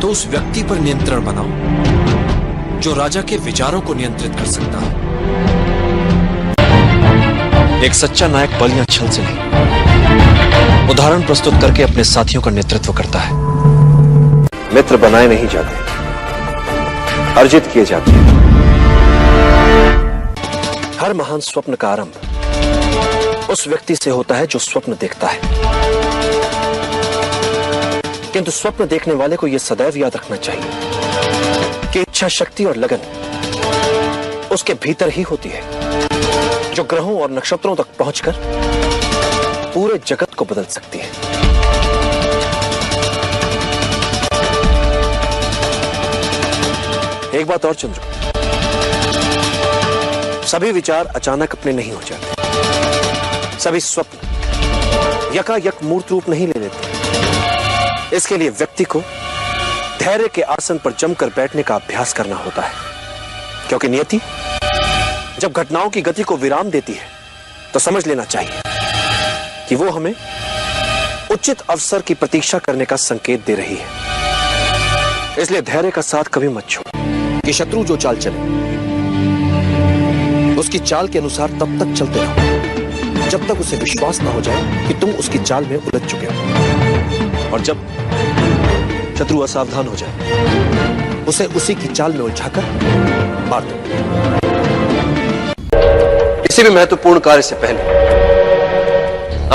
तो उस व्यक्ति पर नियंत्रण बनाओ जो राजा के विचारों को नियंत्रित कर सकता है। एक सच्चा नायक बल या छल से नहीं, उदाहरण प्रस्तुत करके अपने साथियों का नेतृत्व करता है। मित्र बनाए नहीं जाते, अर्जित किए जाते हैं। हर महान स्वप्न का आरंभ उस व्यक्ति से होता है जो स्वप्न देखता है। किंतु स्वप्न देखने वाले को यह सदैव याद रखना चाहिए कि इच्छा शक्ति और लगन उसके भीतर ही होती है। जो ग्रहों और नक्षत्रों तक पहुंचकर पूरे जगत को बदल सकती है। एक बात और चंद्र, सभी विचार अचानक अपने नहीं हो जाते। सभी स्वप्न यकायक मूर्त रूप नहीं ले लेते। इसके लिए व्यक्ति को धैर्य के आसन पर जमकर बैठने का अभ्यास करना होता है, क्योंकि नियति जब घटनाओं की गति को विराम देती है तो समझ लेना चाहिए कि वो हमें उचित अवसर की प्रतीक्षा करने का संकेत दे रही है। इसलिए धैर्य का साथ कभी मत छोड़ो कि शत्रु जो चाल चले उसकी चाल के अनुसार तब तक चलते रहो जब तक उसे विश्वास ना हो जाए कि तुम उसकी चाल में उलझ चुके हो। और जब शत्रु असावधान हो जाए उसे उसी की चाल में उलझाकर मार दो। किसी भी महत्वपूर्ण कार्य से पहले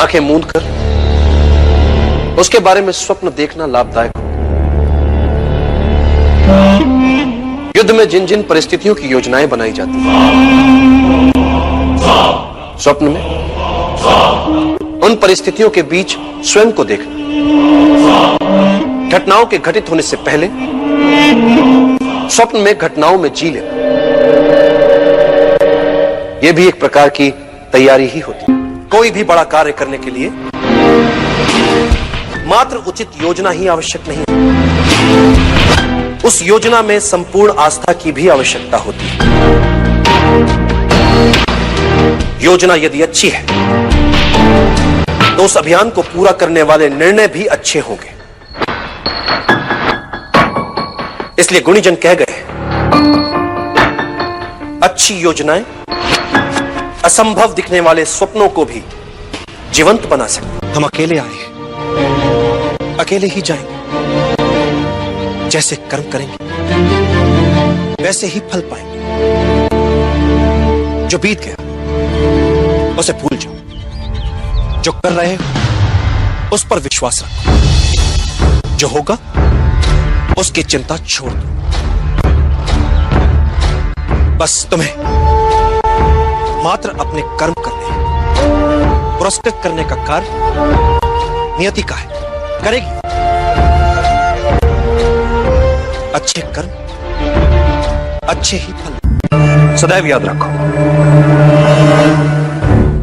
आंखें मूंद कर उसके बारे में स्वप्न देखना लाभदायक हो। युद्ध में जिन जिन परिस्थितियों की योजनाएं बनाई जाती हैं, स्वप्न में उन परिस्थितियों के बीच स्वयं को देखना, घटनाओं के घटित होने से पहले स्वप्न में घटनाओं में जी लेना, यह भी एक प्रकार की तैयारी ही होती है। कोई भी बड़ा कार्य करने के लिए मात्र उचित योजना ही आवश्यक नहीं, उस योजना में संपूर्ण आस्था की भी आवश्यकता होती है। योजना यदि अच्छी है तो उस अभियान को पूरा करने वाले निर्णय भी अच्छे होंगे। इसलिए गुणीजन कह गए, अच्छी योजनाएं असंभव दिखने वाले स्वप्नों को भी जीवंत बना सकते। हम अकेले आए हैं, अकेले ही जाएंगे। जैसे कर्म करेंगे वैसे ही फल पाएंगे। जो बीत गया उसे भूल जाओ, जो कर रहे हो उस पर विश्वास रखो, जो होगा उसकी चिंता छोड़ दो। बस तुम्हें मात्र अपने कर्म करने, पुरस्कृत करने का कार्य नियति का है, करेगी। अच्छे कर्म अच्छे ही फल। सदैव याद रखो,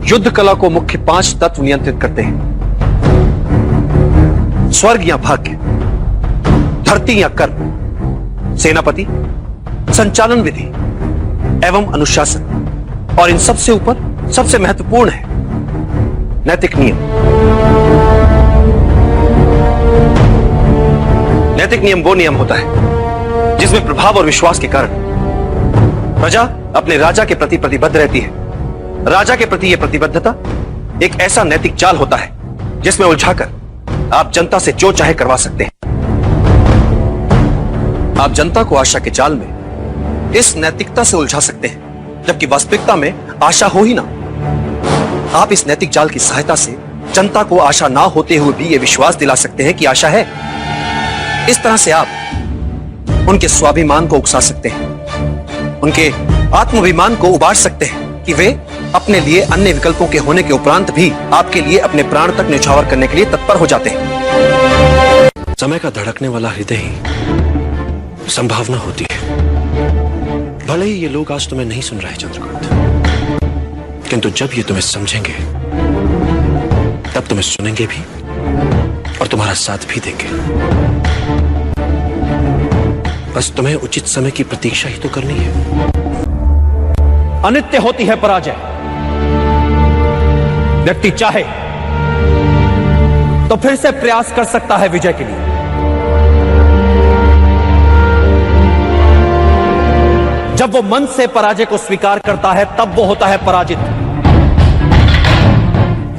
युद्ध कला को मुख्य 5 तत्व नियंत्रित करते हैं। स्वर्ग या भाग्य, धरती या कर्म, सेनापति, संचालन विधि एवं अनुशासन, और इन सबसे ऊपर सबसे महत्वपूर्ण है नैतिक नियम। नैतिक नियम वो नियम होता है जिसमें प्रभाव और विश्वास के कारण प्रजा अपने राजा के प्रति प्रतिबद्ध रहती है। राजा के प्रति यह प्रतिबद्धता एक ऐसा नैतिक जाल होता है जिसमें उलझाकर आप जनता से जो चाहे करवा सकते हैं। आप जनता को आशा के जाल में इस नैतिकता से उलझा सकते हैं, जबकि वास्तविकता में आशा हो ही ना। आप इस नैतिक जाल की सहायता से जनता को आशा ना होते हुए भी यह विश्वास दिला सकते हैं कि आशा है। इस तरह से आप उनके स्वाभिमान को उकसा सकते हैं, उनके आत्माभिमान को उबार सकते हैं कि वे अपने लिए अन्य विकल्पों के होने के उपरांत भी आपके लिए अपने प्राण तक न्यौछावर करने के लिए तत्पर हो जाते हैं। समय का धड़कने वाला हृदय ही संभावना होती है। भले ही ये लोग आज तुम्हें नहीं सुन रहे चंद्रकांत, किंतु जब ये तुम्हें समझेंगे तब तुम्हें सुनेंगे भी और तुम्हारा साथ भी देंगे। बस तुम्हें उचित समय की प्रतीक्षा ही तो करनी है। अनित्य होती है पराजय। व्यक्ति चाहे तो फिर से प्रयास कर सकता है विजय के लिए। जब वो मन से पराजय को स्वीकार करता है तब वो होता है पराजित।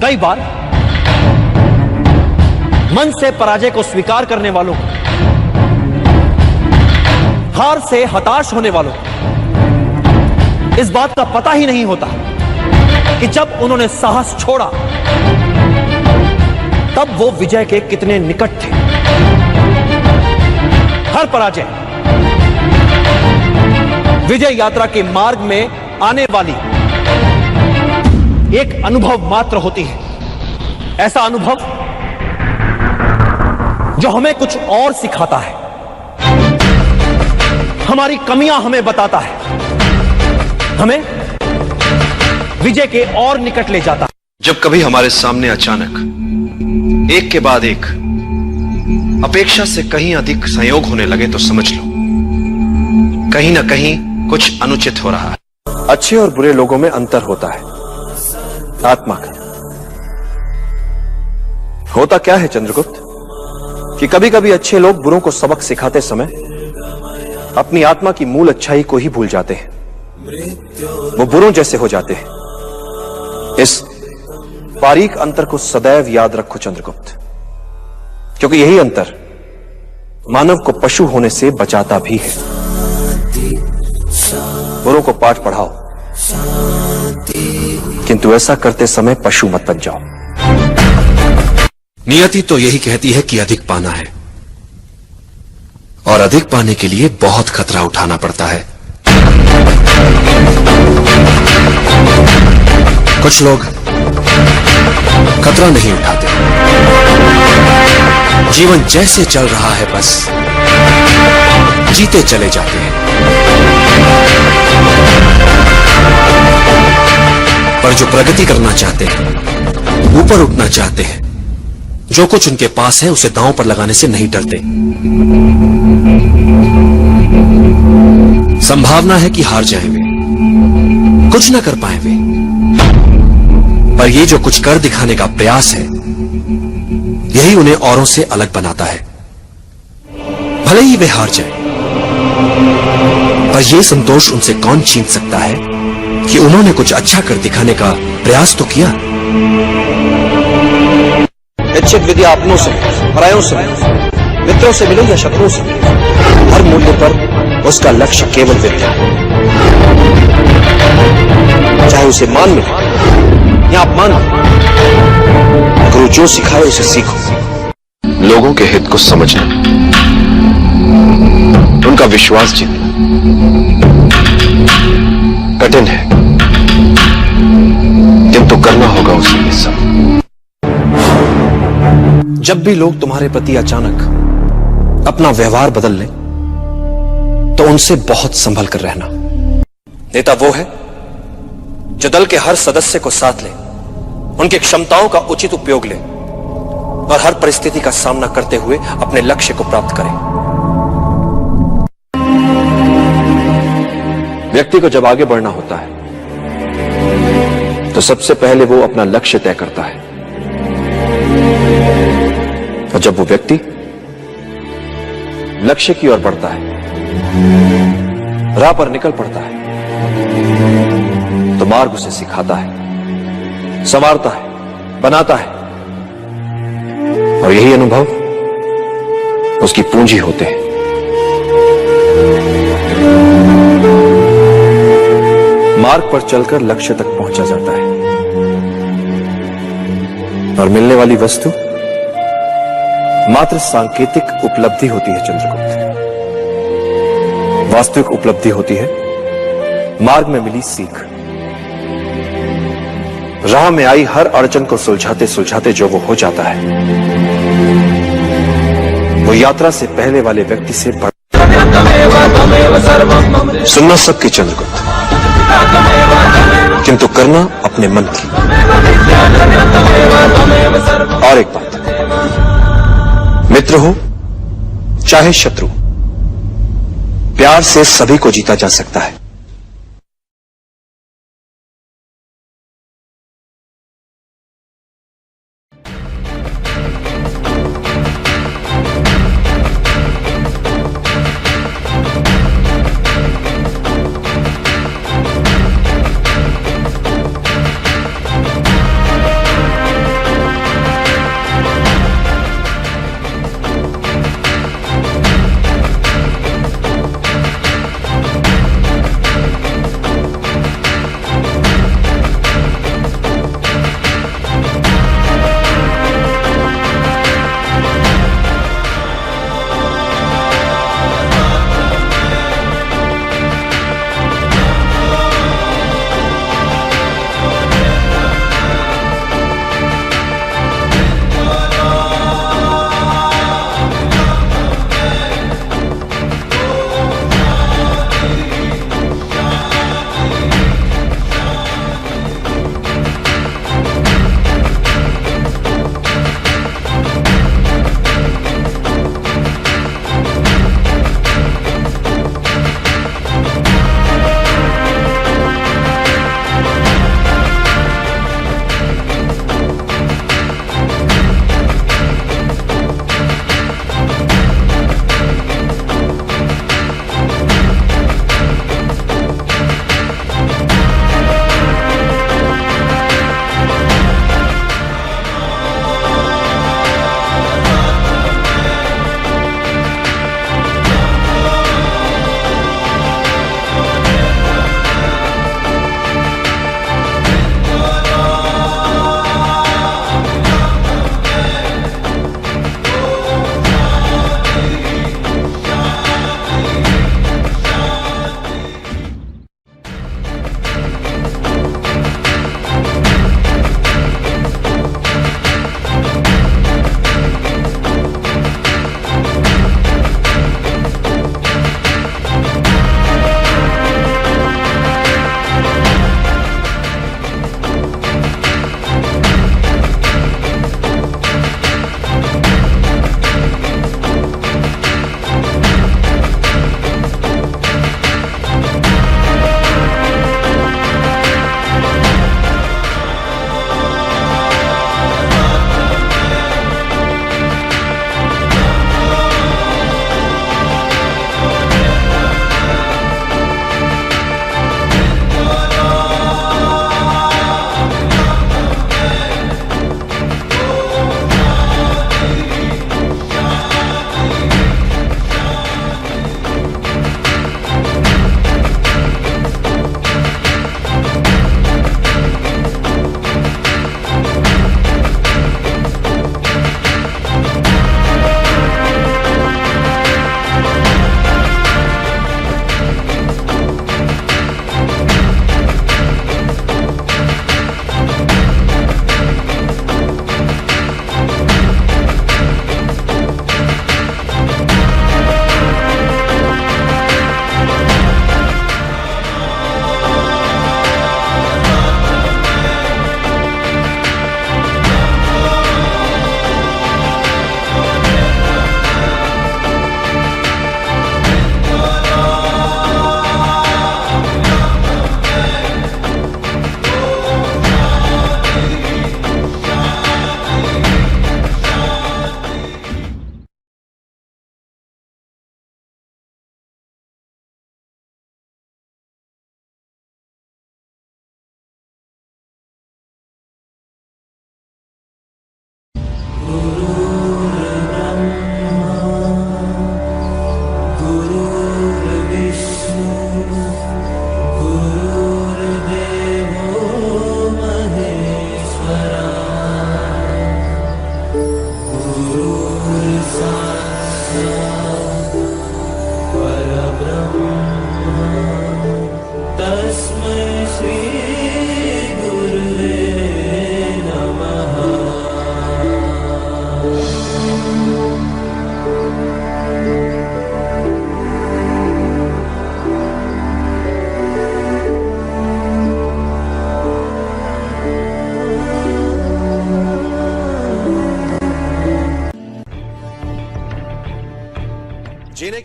कई बार मन से पराजय को स्वीकार करने वालों को, हार से हताश होने वालों को इस बात का पता ही नहीं होता कि जब उन्होंने साहस छोड़ा तब वो विजय के कितने निकट थे। हर पराजय विजय यात्रा के मार्ग में आने वाली एक अनुभव मात्र होती है, ऐसा अनुभव जो हमें कुछ और सिखाता है, हमारी कमियां हमें बताता है, हमें विजय के और निकट ले जाता है। जब कभी हमारे सामने अचानक एक के बाद एक अपेक्षा से कहीं अधिक संयोग होने लगे तो समझ लो कहीं ना कहीं कुछ अनुचित हो रहा है। अच्छे और बुरे लोगों में अंतर होता है, आत्मा का। होता क्या है चंद्रगुप्त कि कभी कभी अच्छे लोग बुरों को सबक सिखाते समय अपनी आत्मा की मूल अच्छाई को ही भूल जाते हैं, वो बुरों जैसे हो जाते हैं। इस बारीक अंतर को सदैव याद रखो चंद्रगुप्त, क्योंकि यही अंतर मानव को पशु होने से बचाता भी है। बुरों को पाठ पढ़ाओ, किंतु ऐसा करते समय पशु मत बन जाओ। नियति तो यही कहती है कि अधिक पाना है, और अधिक पाने के लिए बहुत खतरा उठाना पड़ता है। कुछ लोग खतरा नहीं उठाते, जीवन जैसे चल रहा है बस जीते चले जाते हैं। पर जो प्रगति करना चाहते हैं, ऊपर उठना चाहते हैं, जो कुछ उनके पास है उसे दांव पर लगाने से नहीं डरते। संभावना है कि हार जाएंगे, कुछ ना कर पाए वे, पर ये जो कुछ कर दिखाने का प्रयास है यही उन्हें औरों से अलग बनाता है। भले ही वे हार जाए, पर यह संतोष उनसे कौन छीन सकता है कि उन्होंने कुछ अच्छा कर दिखाने का प्रयास तो किया। इच्छित विद्या अपनों से, परायों से, मित्रों से मिले या शत्रुओं से, हर मूल्य पर उसका लक्ष्य केवल विद्या, चाहे उसे मान मिले या अपमान मिले। गुरु जो सिखाए उसे सीखो। लोगों के हित को समझना, उनका विश्वास जीतना कठिन है, किंतु करना होगा उसे ये सब। जब भी लोग तुम्हारे प्रति अचानक अपना व्यवहार बदल लें तो उनसे बहुत संभल कर रहना। नेता वो है जो दल के हर सदस्य को साथ ले, उनकी क्षमताओं का उचित उपयोग ले और हर परिस्थिति का सामना करते हुए अपने लक्ष्य को प्राप्त करे। व्यक्ति को जब आगे बढ़ना होता है तो सबसे पहले वो अपना लक्ष्य तय करता है, और जब वो व्यक्ति लक्ष्य की ओर बढ़ता है, राह पर निकल पड़ता है, तो मार्ग उसे सिखाता है, संवारता है, बनाता है, और यही अनुभव उसकी पूंजी होते हैं। मार्ग पर चलकर लक्ष्य तक पहुंचा जाता है, और मिलने वाली वस्तु मात्र सांकेतिक उपलब्धि होती है चंद्रगुप्त। वास्तविक उपलब्धि होती है मार्ग में मिली सीख। राह में आई हर अड़चन को सुलझाते सुलझाते जो वो हो जाता है, वो यात्रा से पहले वाले व्यक्ति से बढ़। सुनना सबकी चंद्रगुप्त, किंतु करना अपने मन की। और एक बात, मित्र हो चाहे शत्रु, प्यार से सभी को जीता जा सकता है।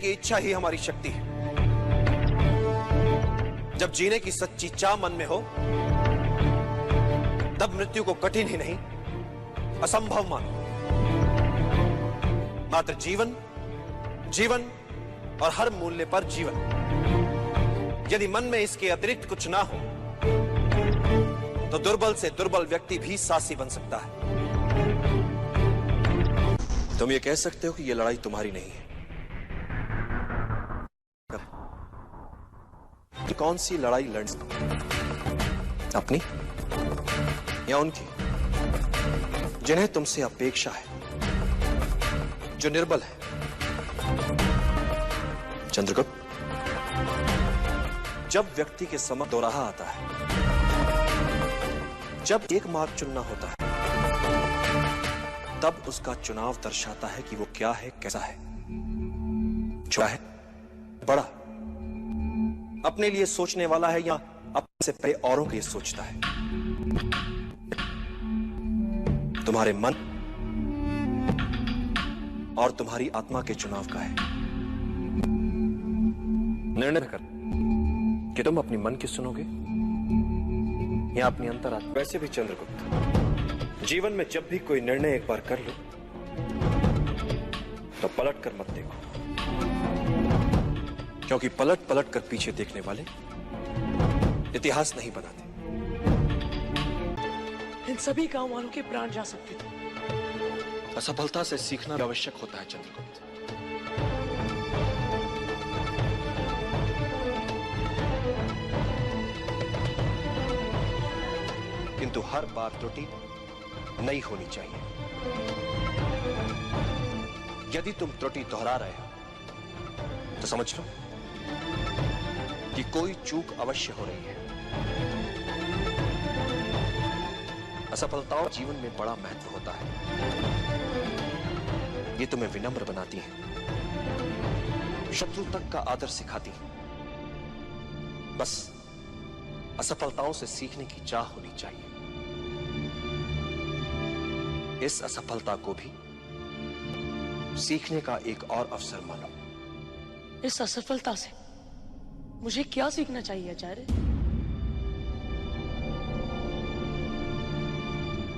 की इच्छा ही हमारी शक्ति है। जब जीने की सच्ची चाह मन में हो, तब मृत्यु को कठिन ही नहीं असंभव मानो। मात्र जीवन, जीवन और हर मूल्य पर जीवन। यदि मन में इसके अतिरिक्त कुछ ना हो, तो दुर्बल से दुर्बल व्यक्ति भी साहसी बन सकता है। तुम ये कह सकते हो कि यह लड़ाई तुम्हारी नहीं है। कौन सी लड़ाई लड़ अपनी या उनकी जिन्हें तुमसे अपेक्षा है, जो निर्बल है? चंद्रगुप्त, जब व्यक्ति के समक्ष दोराहा आता है, जब एक मार्ग चुनना होता है, तब उसका चुनाव दर्शाता है कि वो क्या है, कैसा है। छोटा है, बड़ा, अपने लिए सोचने वाला है या अपने से पहले औरों के लिए सोचता है। तुम्हारे मन और तुम्हारी आत्मा के चुनाव का है। निर्णय कर कि तुम अपनी मन की सुनोगे या अपनी अंतरात्मा। वैसे भी चंद्रगुप्त, जीवन में जब भी कोई निर्णय एक बार कर लो, तो पलट कर मत देखो, क्योंकि पलट पलट कर पीछे देखने वाले इतिहास नहीं बनाते। इन सभी गांव वालों के प्राण जा सकते थे। असफलता से सीखना आवश्यक होता है चंद्रगुप्त। किंतु हर बार त्रुटि नई होनी चाहिए। यदि तुम त्रुटि दोहरा रहे हो, तो समझ लो कि कोई चूक अवश्य हो रही है। असफलताओं जीवन में बड़ा महत्व होता है। ये तुम्हें विनम्र बनाती है, शत्रु तक का आदर सिखाती है। बस असफलताओं से सीखने की चाह होनी चाहिए। इस असफलता को भी सीखने का एक और अवसर मानो। इस असफलता से मुझे क्या सीखना चाहिए आचार्य?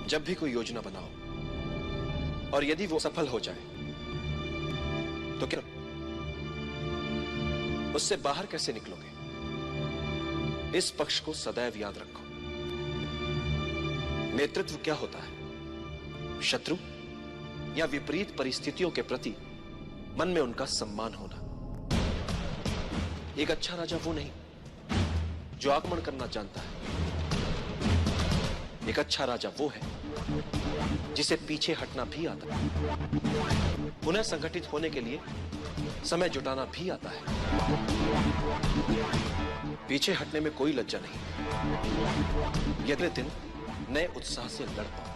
जब भी कोई योजना बनाओ और यदि वो सफल हो जाए, तो क्या उससे बाहर कैसे निकलोगे? इस पक्ष को सदैव याद रखो। नेतृत्व क्या होता है? शत्रु या विपरीत परिस्थितियों के प्रति मन में उनका सम्मान होना। एक अच्छा राजा वो नहीं जो आक्रमण करना जानता है। एक अच्छा राजा वो है जिसे पीछे हटना भी आता है, पुनः संगठित होने के लिए समय जुटाना भी आता है। पीछे हटने में कोई लज्जा नहीं। अगले दिन नए उत्साह से लड़ पाओ।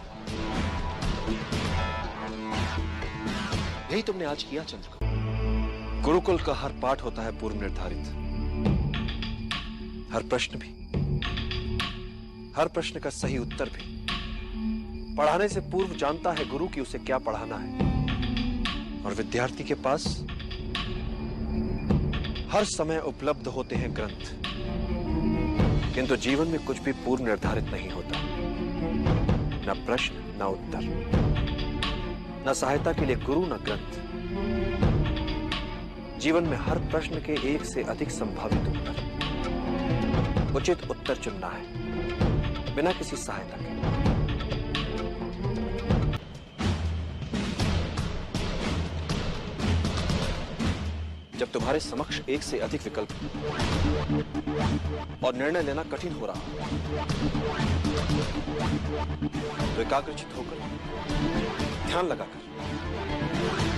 यही तुमने आज किया चंद्रगुप्त। गुरुकुल का हर पाठ होता है पूर्व निर्धारित। हर प्रश्न भी, हर प्रश्न का सही उत्तर भी पढ़ाने से पूर्व जानता है गुरु कि उसे क्या पढ़ाना है। और विद्यार्थी के पास हर समय उपलब्ध होते हैं ग्रंथ, किंतु जीवन में कुछ भी पूर्व निर्धारित नहीं होता। न प्रश्न, न उत्तर, न सहायता के लिए गुरु, न ग्रंथ। जीवन में हर प्रश्न के एक से अधिक संभावित उत्तर। उचित उत्तर चुनना है बिना किसी सहायता के। जब तुम्हारे समक्ष एक से अधिक विकल्प और निर्णय लेना कठिन हो रहा तो एकाग्रचित होकर, ध्यान लगाकर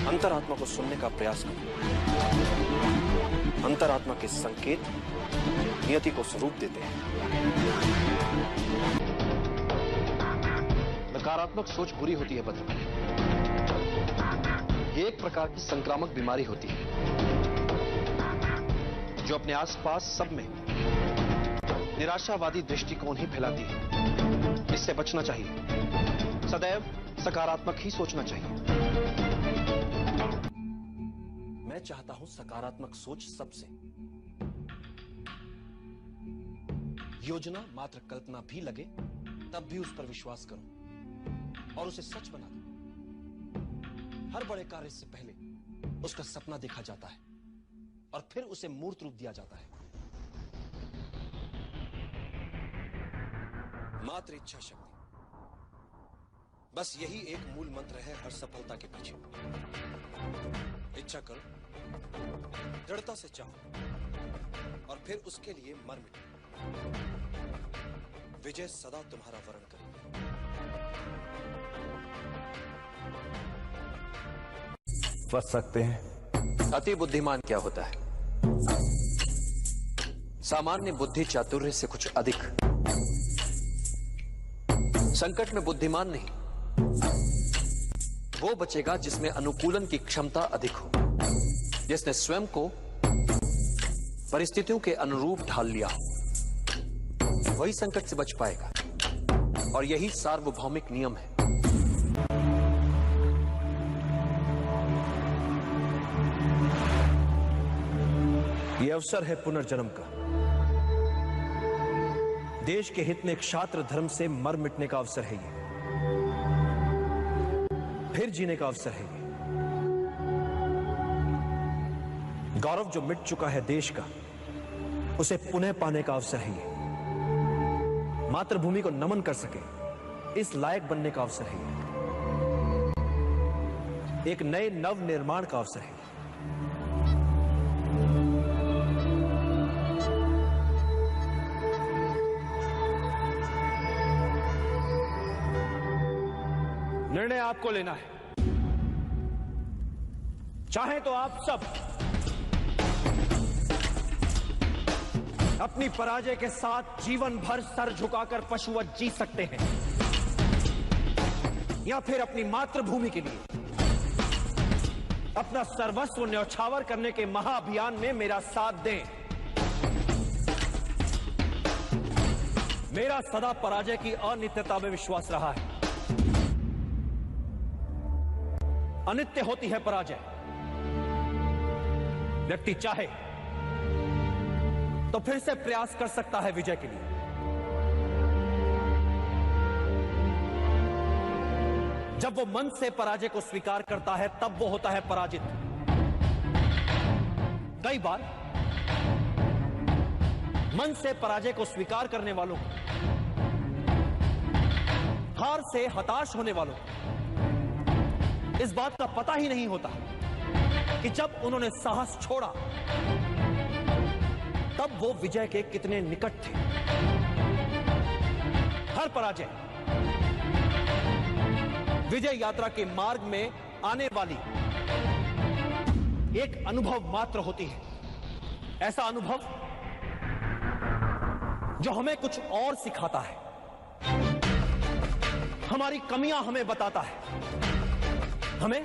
अंतरात्मा को सुनने का प्रयास करो। अंतरात्मा के संकेत नियति को स्वरूप देते हैं। नकारात्मक सोच बुरी होती है भद्र। ये एक प्रकार की संक्रामक बीमारी होती है जो अपने आसपास सब में निराशावादी दृष्टिकोण ही फैलाती है। इससे बचना चाहिए। सदैव सकारात्मक ही सोचना चाहिए। मैं चाहता हूं सकारात्मक सोच सबसे। योजना मात्र कल्पना भी लगे तब भी उस पर विश्वास करो और उसे सच बना दो। हर बड़े कार्य से पहले उसका सपना देखा जाता है और फिर उसे मूर्त रूप दिया जाता है। मात्र इच्छा शक्ति, बस यही एक मूल मंत्र है हर सफलता के पीछे। इच्छा करो, दृढ़ता से चाहो और फिर उसके लिए मर मिटो। विजय सदा तुम्हारा वरण करेगी। बच सकते हैं। अति बुद्धिमान क्या होता है? सामान्य बुद्धि चातुर्य से कुछ अधिक। संकट में बुद्धिमान नहीं, वो बचेगा जिसमें अनुकूलन की क्षमता अधिक हो, जिसने स्वयं को परिस्थितियों के अनुरूप ढाल लिया हो, वही संकट से बच पाएगा। और यही सार्वभौमिक नियम है। यह अवसर है पुनर्जन्म का। देश के हित में क्षात्र धर्म से मर मिटने का अवसर है ये। फिर जीने का अवसर है ये। गौरव जो मिट चुका है देश का, उसे पुनः पाने का अवसर है ये। मातृभूमि को नमन कर सके इस लायक बनने का अवसर है ये। एक नए नव निर्माण का अवसर है। निर्णय आपको लेना है। चाहे तो आप सब अपनी पराजय के साथ जीवन भर सर झुकाकर पशुवत जी सकते हैं, या फिर अपनी मातृभूमि के लिए अपना सर्वस्व न्यौछावर करने के महाअभियान में मेरा साथ दें। मेरा सदा पराजय की अनित्यता में विश्वास रहा है। अनित्य होती है पराजय। व्यक्ति चाहे तो फिर से प्रयास कर सकता है विजय के लिए। जब वो मन से पराजय को स्वीकार करता है तब वो होता है पराजित। कई बार मन से पराजय को स्वीकार करने वालों को, हार से हताश होने वालों को इस बात का पता ही नहीं होता कि जब उन्होंने साहस छोड़ा तब वो विजय के कितने निकट थे। हर पराजय विजय यात्रा के मार्ग में आने वाली एक अनुभव मात्र होती है। ऐसा अनुभव जो हमें कुछ और सिखाता है, हमारी कमियां हमें बताता है, हमें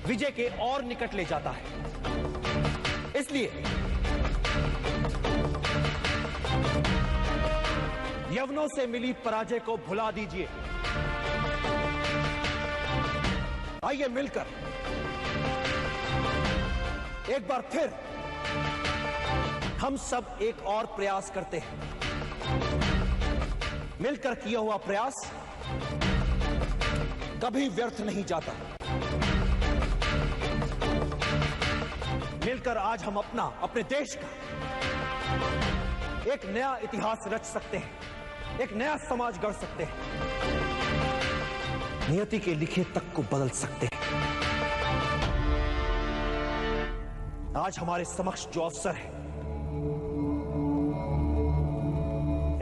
विजय के और निकट ले जाता है। इसलिए यवनों से मिली पराजय को भुला दीजिए। आइए मिलकर एक बार फिर हम सब एक और प्रयास करते हैं। मिलकर किया हुआ प्रयास कभी व्यर्थ नहीं जाता। मिलकर आज हम अपने देश का एक नया इतिहास रच सकते हैं, एक नया समाज गढ़ सकते हैं, नियति के लिखे तक को बदल सकते हैं। आज हमारे समक्ष जो अवसर है,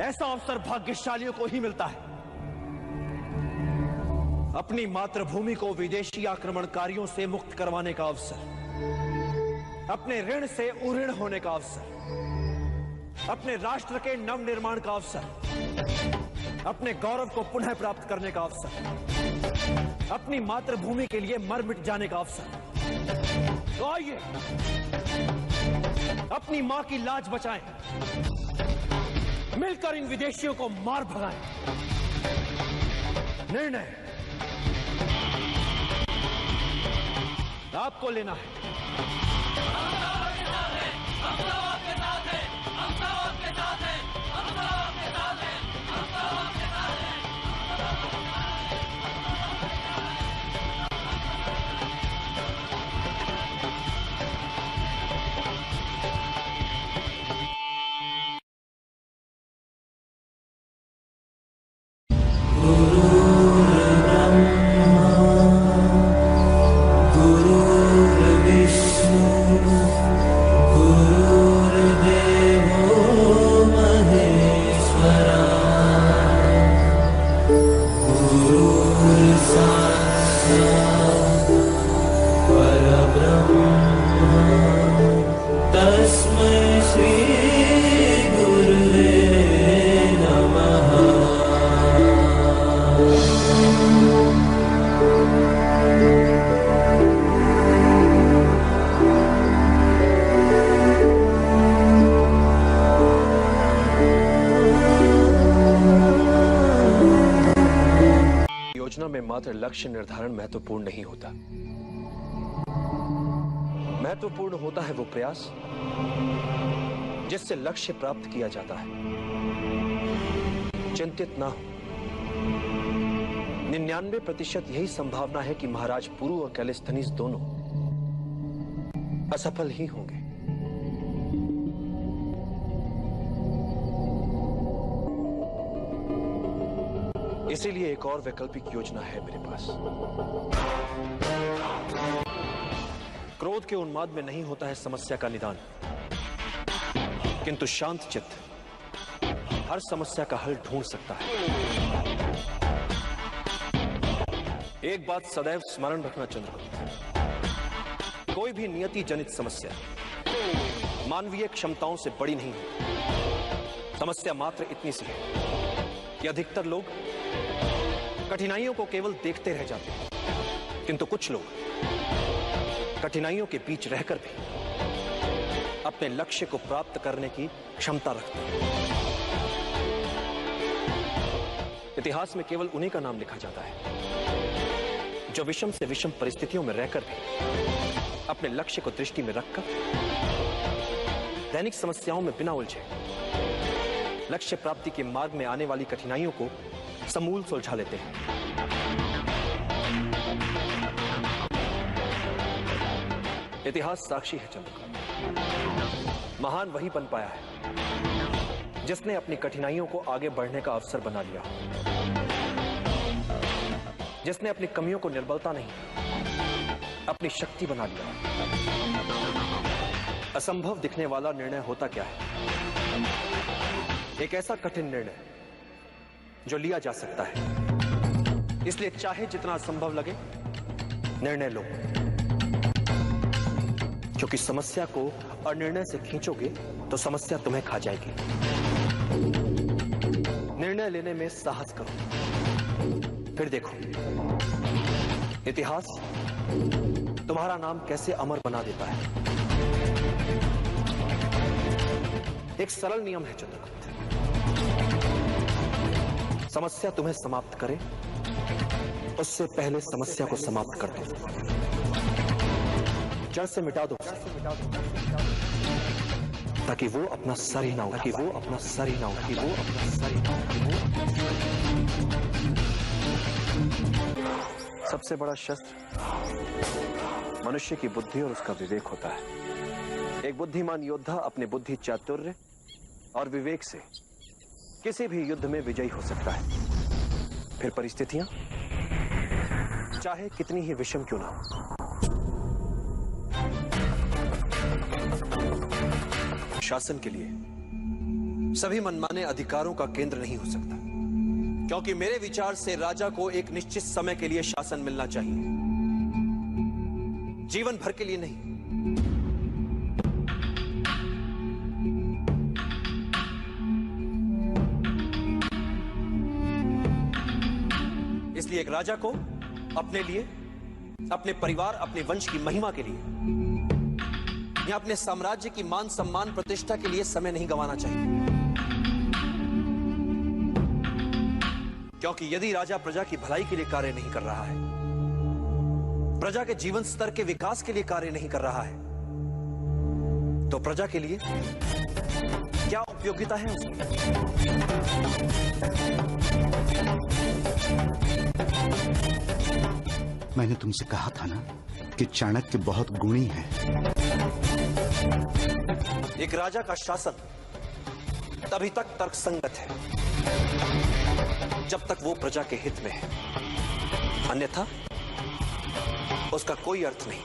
ऐसा अवसर भाग्यशालियों को ही मिलता है। अपनी मातृभूमि को विदेशी आक्रमणकारियों से मुक्त करवाने का अवसर, अपने ऋण से उऋण होने का अवसर, अपने राष्ट्र के नवनिर्माण का अवसर, अपने गौरव को पुनः प्राप्त करने का अवसर, अपनी मातृभूमि के लिए मर मिट जाने का अवसर। तो आइए अपनी मां की लाज बचाएं, मिलकर इन विदेशियों को मार भगाएं। निर्णय आपको लेना है। योजना में मात्र लक्ष्य निर्धारण महत्वपूर्ण नहीं होता। महत्वपूर्ण होता है वो प्रयास जिससे लक्ष्य प्राप्त किया जाता है। चिंतित ना हो, 99% यही संभावना है कि महाराज पुरु और कैलिस्थनीज दोनों असफल ही होंगे। इसीलिए एक और वैकल्पिक योजना है मेरे पास। क्रोध के उन्माद में नहीं होता है समस्या का निदान, किंतु शांत चित्त हर समस्या का हल ढूंढ सकता है। एक बात सदैव स्मरण रखना चंद्रगुप्त, कोई भी नियति जनित समस्या मानवीय क्षमताओं से बड़ी नहीं है। समस्या मात्र इतनी सी है कि अधिकतर लोग कठिनाइयों को केवल देखते रह जाते हैं, किंतु कुछ लोग कठिनाइयों के बीच रहकर भी अपने लक्ष्य को प्राप्त करने की क्षमता रखते हैं। इतिहास में केवल उन्हीं का नाम लिखा जाता है जो विषम से विषम परिस्थितियों में रहकर भी अपने लक्ष्य को दृष्टि में रखकर दैनिक समस्याओं में बिना उलझे लक्ष्य प्राप्ति के मार्ग में आने वाली कठिनाइयों को समूल सुलझा लेते हैं। इतिहास साक्षी है चंद्रगुप्त, महान वही बन पाया है जिसने अपनी कठिनाइयों को आगे बढ़ने का अवसर बना लिया, जिसने अपनी कमियों को निर्बलता नहीं अपनी शक्ति बना लिया। असंभव दिखने वाला निर्णय होता क्या है? एक ऐसा कठिन निर्णय जो लिया जा सकता है। इसलिए चाहे जितना असंभव लगे, निर्णय लो, क्योंकि समस्या को अनिर्णय से खींचोगे तो समस्या तुम्हें खा जाएगी। निर्णय लेने में साहस करो, फिर देखो इतिहास तुम्हारा नाम कैसे अमर बना देता है। एक सरल नियम है चंद्रगुप्त, समस्या तुम्हें समाप्त करे उससे पहले समस्या को समाप्त कर दो, जड़ से मिटा दो, ताकि वो अपना सर ही ना उठा, सबसे बड़ा शस्त्र मनुष्य की बुद्धि और उसका विवेक होता है। एक बुद्धिमान योद्धा अपने बुद्धि, चातुर्य और विवेक से किसी भी युद्ध में विजयी हो सकता है, फिर परिस्थितियां चाहे कितनी ही विषम क्यों ना हो। शासन के लिए सभी मनमाने अधिकारों का केंद्र नहीं हो सकता, क्योंकि मेरे विचार से राजा को एक निश्चित समय के लिए शासन मिलना चाहिए, जीवन भर के लिए नहीं। इसलिए एक राजा को अपने लिए, अपने परिवार, अपने वंश की महिमा के लिए या अपने साम्राज्य की मान सम्मान प्रतिष्ठा के लिए समय नहीं गंवाना चाहिए, क्योंकि यदि राजा प्रजा की भलाई के लिए कार्य नहीं कर रहा है प्रजा के जीवन स्तर के विकास के लिए कार्य नहीं कर रहा है, तो प्रजा के लिए क्या उपयोगिता है उसकी? मैंने तुमसे कहा था ना कि चाणक्य बहुत गुणी है। एक राजा का शासन तभी तक तर्कसंगत है जब तक वो प्रजा के हित में है, अन्यथा उसका कोई अर्थ नहीं,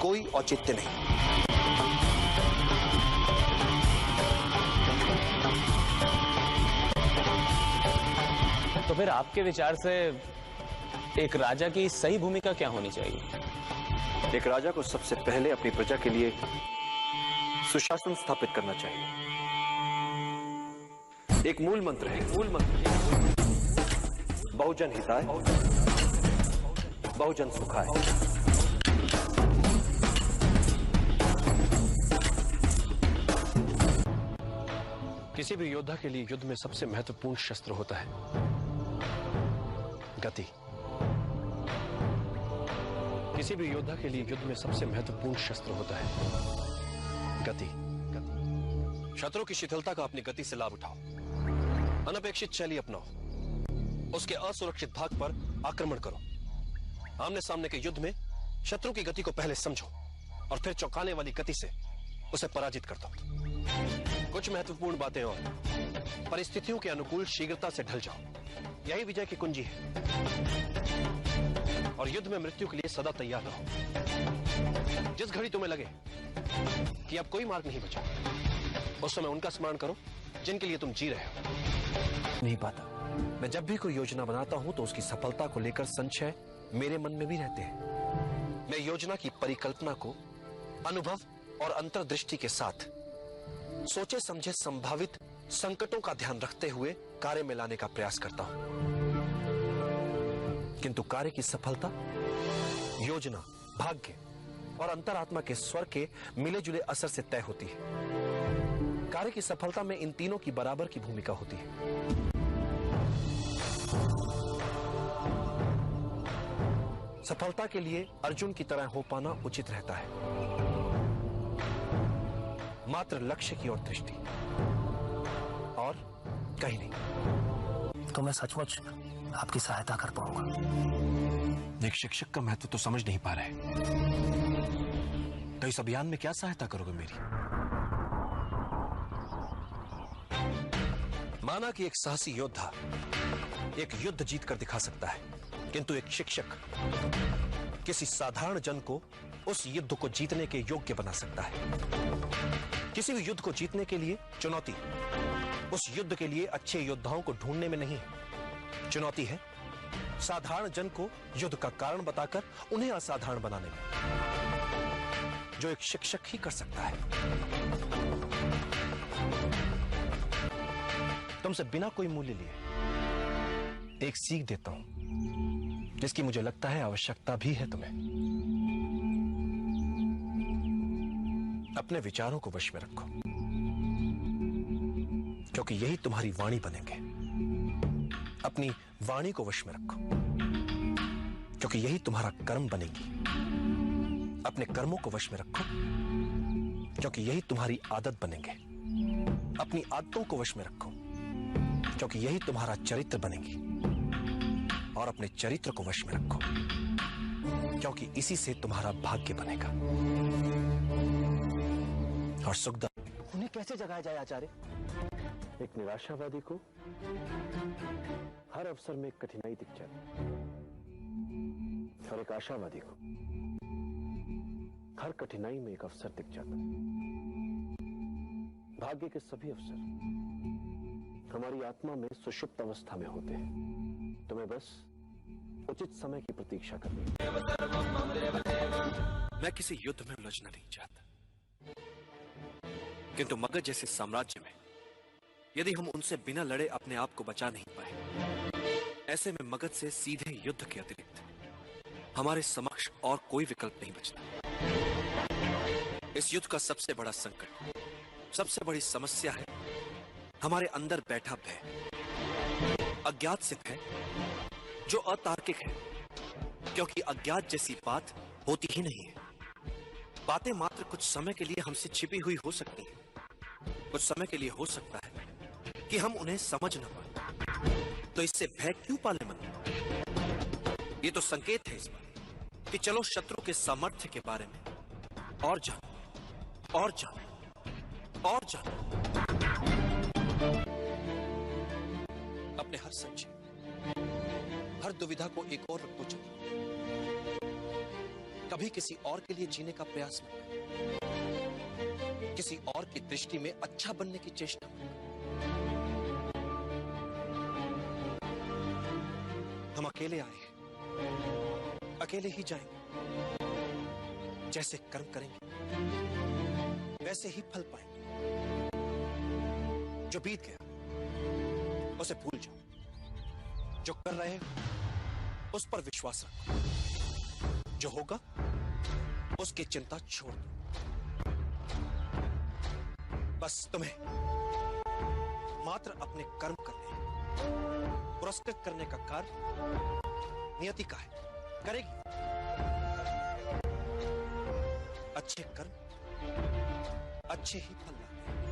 कोई औचित्य नहीं। तो फिर आपके विचार से एक राजा की सही भूमिका क्या होनी चाहिए? एक राजा को सबसे पहले अपनी प्रजा के लिए सुशासन स्थापित करना चाहिए। एक मूल मंत्र है, बहुजन हिताय, बहुजन सुखाय। किसी भी योद्धा के लिए युद्ध में सबसे महत्वपूर्ण शस्त्र होता है गति। किसी भी योद्धा के लिए युद्ध में सबसे महत्वपूर्ण शस्त्र होता है गति। शत्रु की शिथिलता का अपनी गति से लाभ उठाओ, अनपेक्षित शैली अपनाओ, उसके असुरक्षित भाग पर आक्रमण करो। आमने सामने के युद्ध में शत्रु की गति को पहले समझो और फिर चौंकाने वाली गति से उसे पराजित कर दो। कुछ महत्वपूर्ण बातें और परिस्थितियों के अनुकूल शीघ्रता से ढल जाओ, यही विजय की कुंजी है। और युद्ध में मृत्यु के लिए सदा तैयार रहो। जिस घड़ी तुम्हें लगे कि अब कोई मार्ग नहीं बचा, उस समय उनका स्मरण करो जिनके लिए तुम जी रहे हो। नहीं पाता, मैं जब भी कोई योजना बनाता हूं तो उसकी सफलता को लेकर संशय मेरे मन में भी रहते हैं। मैं योजना की परिकल्पना को अनुभव और अंतर्दृष्टि के साथ सोचे समझे संभावित संकटों का ध्यान रखते हुए कार्य में लाने का प्रयास करता हूं, किंतु कार्य की सफलता योजना, भाग्य और अंतरात्मा के स्वर के मिले जुले असर से तय होती है। कार्य की सफलता में इन तीनों की बराबर की भूमिका होती है। सफलता के लिए अर्जुन की तरह हो पाना उचित रहता है, मात्र लक्ष्य की ओर दृष्टि और कहीं नहीं। तो मैं सचमुच आपकी सहायता कर पाऊंगा। एक शिक्षक का महत्व तो समझ नहीं पा रहे, तो इस अभियान में क्या सहायता करोगे मेरी? माना कि एक साहसी योद्धा एक युद्ध जीत कर दिखा सकता है, किंतु एक शिक्षक किसी साधारण जन को उस युद्ध को जीतने के योग्य बना सकता है। किसी भी युद्ध को जीतने के लिए चुनौती उस युद्ध के लिए अच्छे योद्धाओं को ढूंढने में नहीं है, चुनौती है साधारण जन को युद्ध का कारण बताकर उन्हें असाधारण बनाने में, जो एक शिक्षक ही कर सकता है। तुमसे बिना कोई मूल्य लिए एक सीख देता हूं जिसकी मुझे लगता है आवश्यकता भी है तुम्हें। अपने विचारों को वश में रखो, क्योंकि यही तुम्हारी वाणी बनेंगे। अपनी वाणी को वश में रखो, क्योंकि यही तुम्हारा कर्म बनेगी। अपने कर्मों को वश में रखो, क्योंकि यही तुम्हारी आदत बनेंगे। अपनी आदतों को वश में रखो, क्योंकि यही तुम्हारा चरित्र बनेगी। और अपने चरित्र को वश में रखो, क्योंकि इसी से तुम्हारा भाग्य बनेगा। और सुखदा, उन्हें कैसे जगाया जाए आचार्य? एक निराशावादी को हर अवसर में एक कठिनाई दिख जाती, और एक आशावादी को हर कठिनाई में एक अवसर दिख जाता। भाग्य के सभी अवसर हमारी आत्मा में सुषुप्त अवस्था में होते हैं, तुम्हें बस उचित समय की प्रतीक्षा करनी है। मैं किसी युद्ध में उलझना नहीं चाहता, किंतु मगध जैसे साम्राज्य में यदि हम उनसे बिना लड़े अपने आप को बचा नहीं पाए, ऐसे में मगध से सीधे युद्ध के अतिरिक्त हमारे समक्ष और कोई विकल्प नहीं बचता। इस युद्ध का सबसे बड़ा संकट, सबसे बड़ी समस्या है हमारे अंदर बैठा भय, अज्ञात से भय जो अतार्किक है, क्योंकि अज्ञात जैसी बात होती ही नहीं है। बातें मात्र कुछ समय के लिए हमसे छिपी हुई हो सकती हैं। कुछ समय के लिए हो सकता है कि हम उन्हें समझ न पाए, तो इससे भय क्यों पाले मन? ये तो संकेत है इस बात कि चलो शत्रु के सामर्थ्य के बारे में और जानो, और जानो, और जानो। अपने हर संशय, हर दुविधा को एक और रखो चलो। कभी किसी और के लिए जीने का प्रयास मत करो, किसी और की दृष्टि में अच्छा बनने की चेष्टा मत करो। हम अकेले आए हैं, अकेले ही जाएंगे। जैसे कर्म करेंगे वैसे ही फल पाएंगे। जो बीत गया उसे भूल जाओ, जो कर रहे हो उस पर विश्वास रखो, जो होगा उसकी चिंता छोड़ दो। बस तुम्हें मात्र अपने कर्म करने, पुरस्कृत करने का कार्य नियति का है, करेगी। अच्छे कर्म अच्छे ही फल लाते हैं।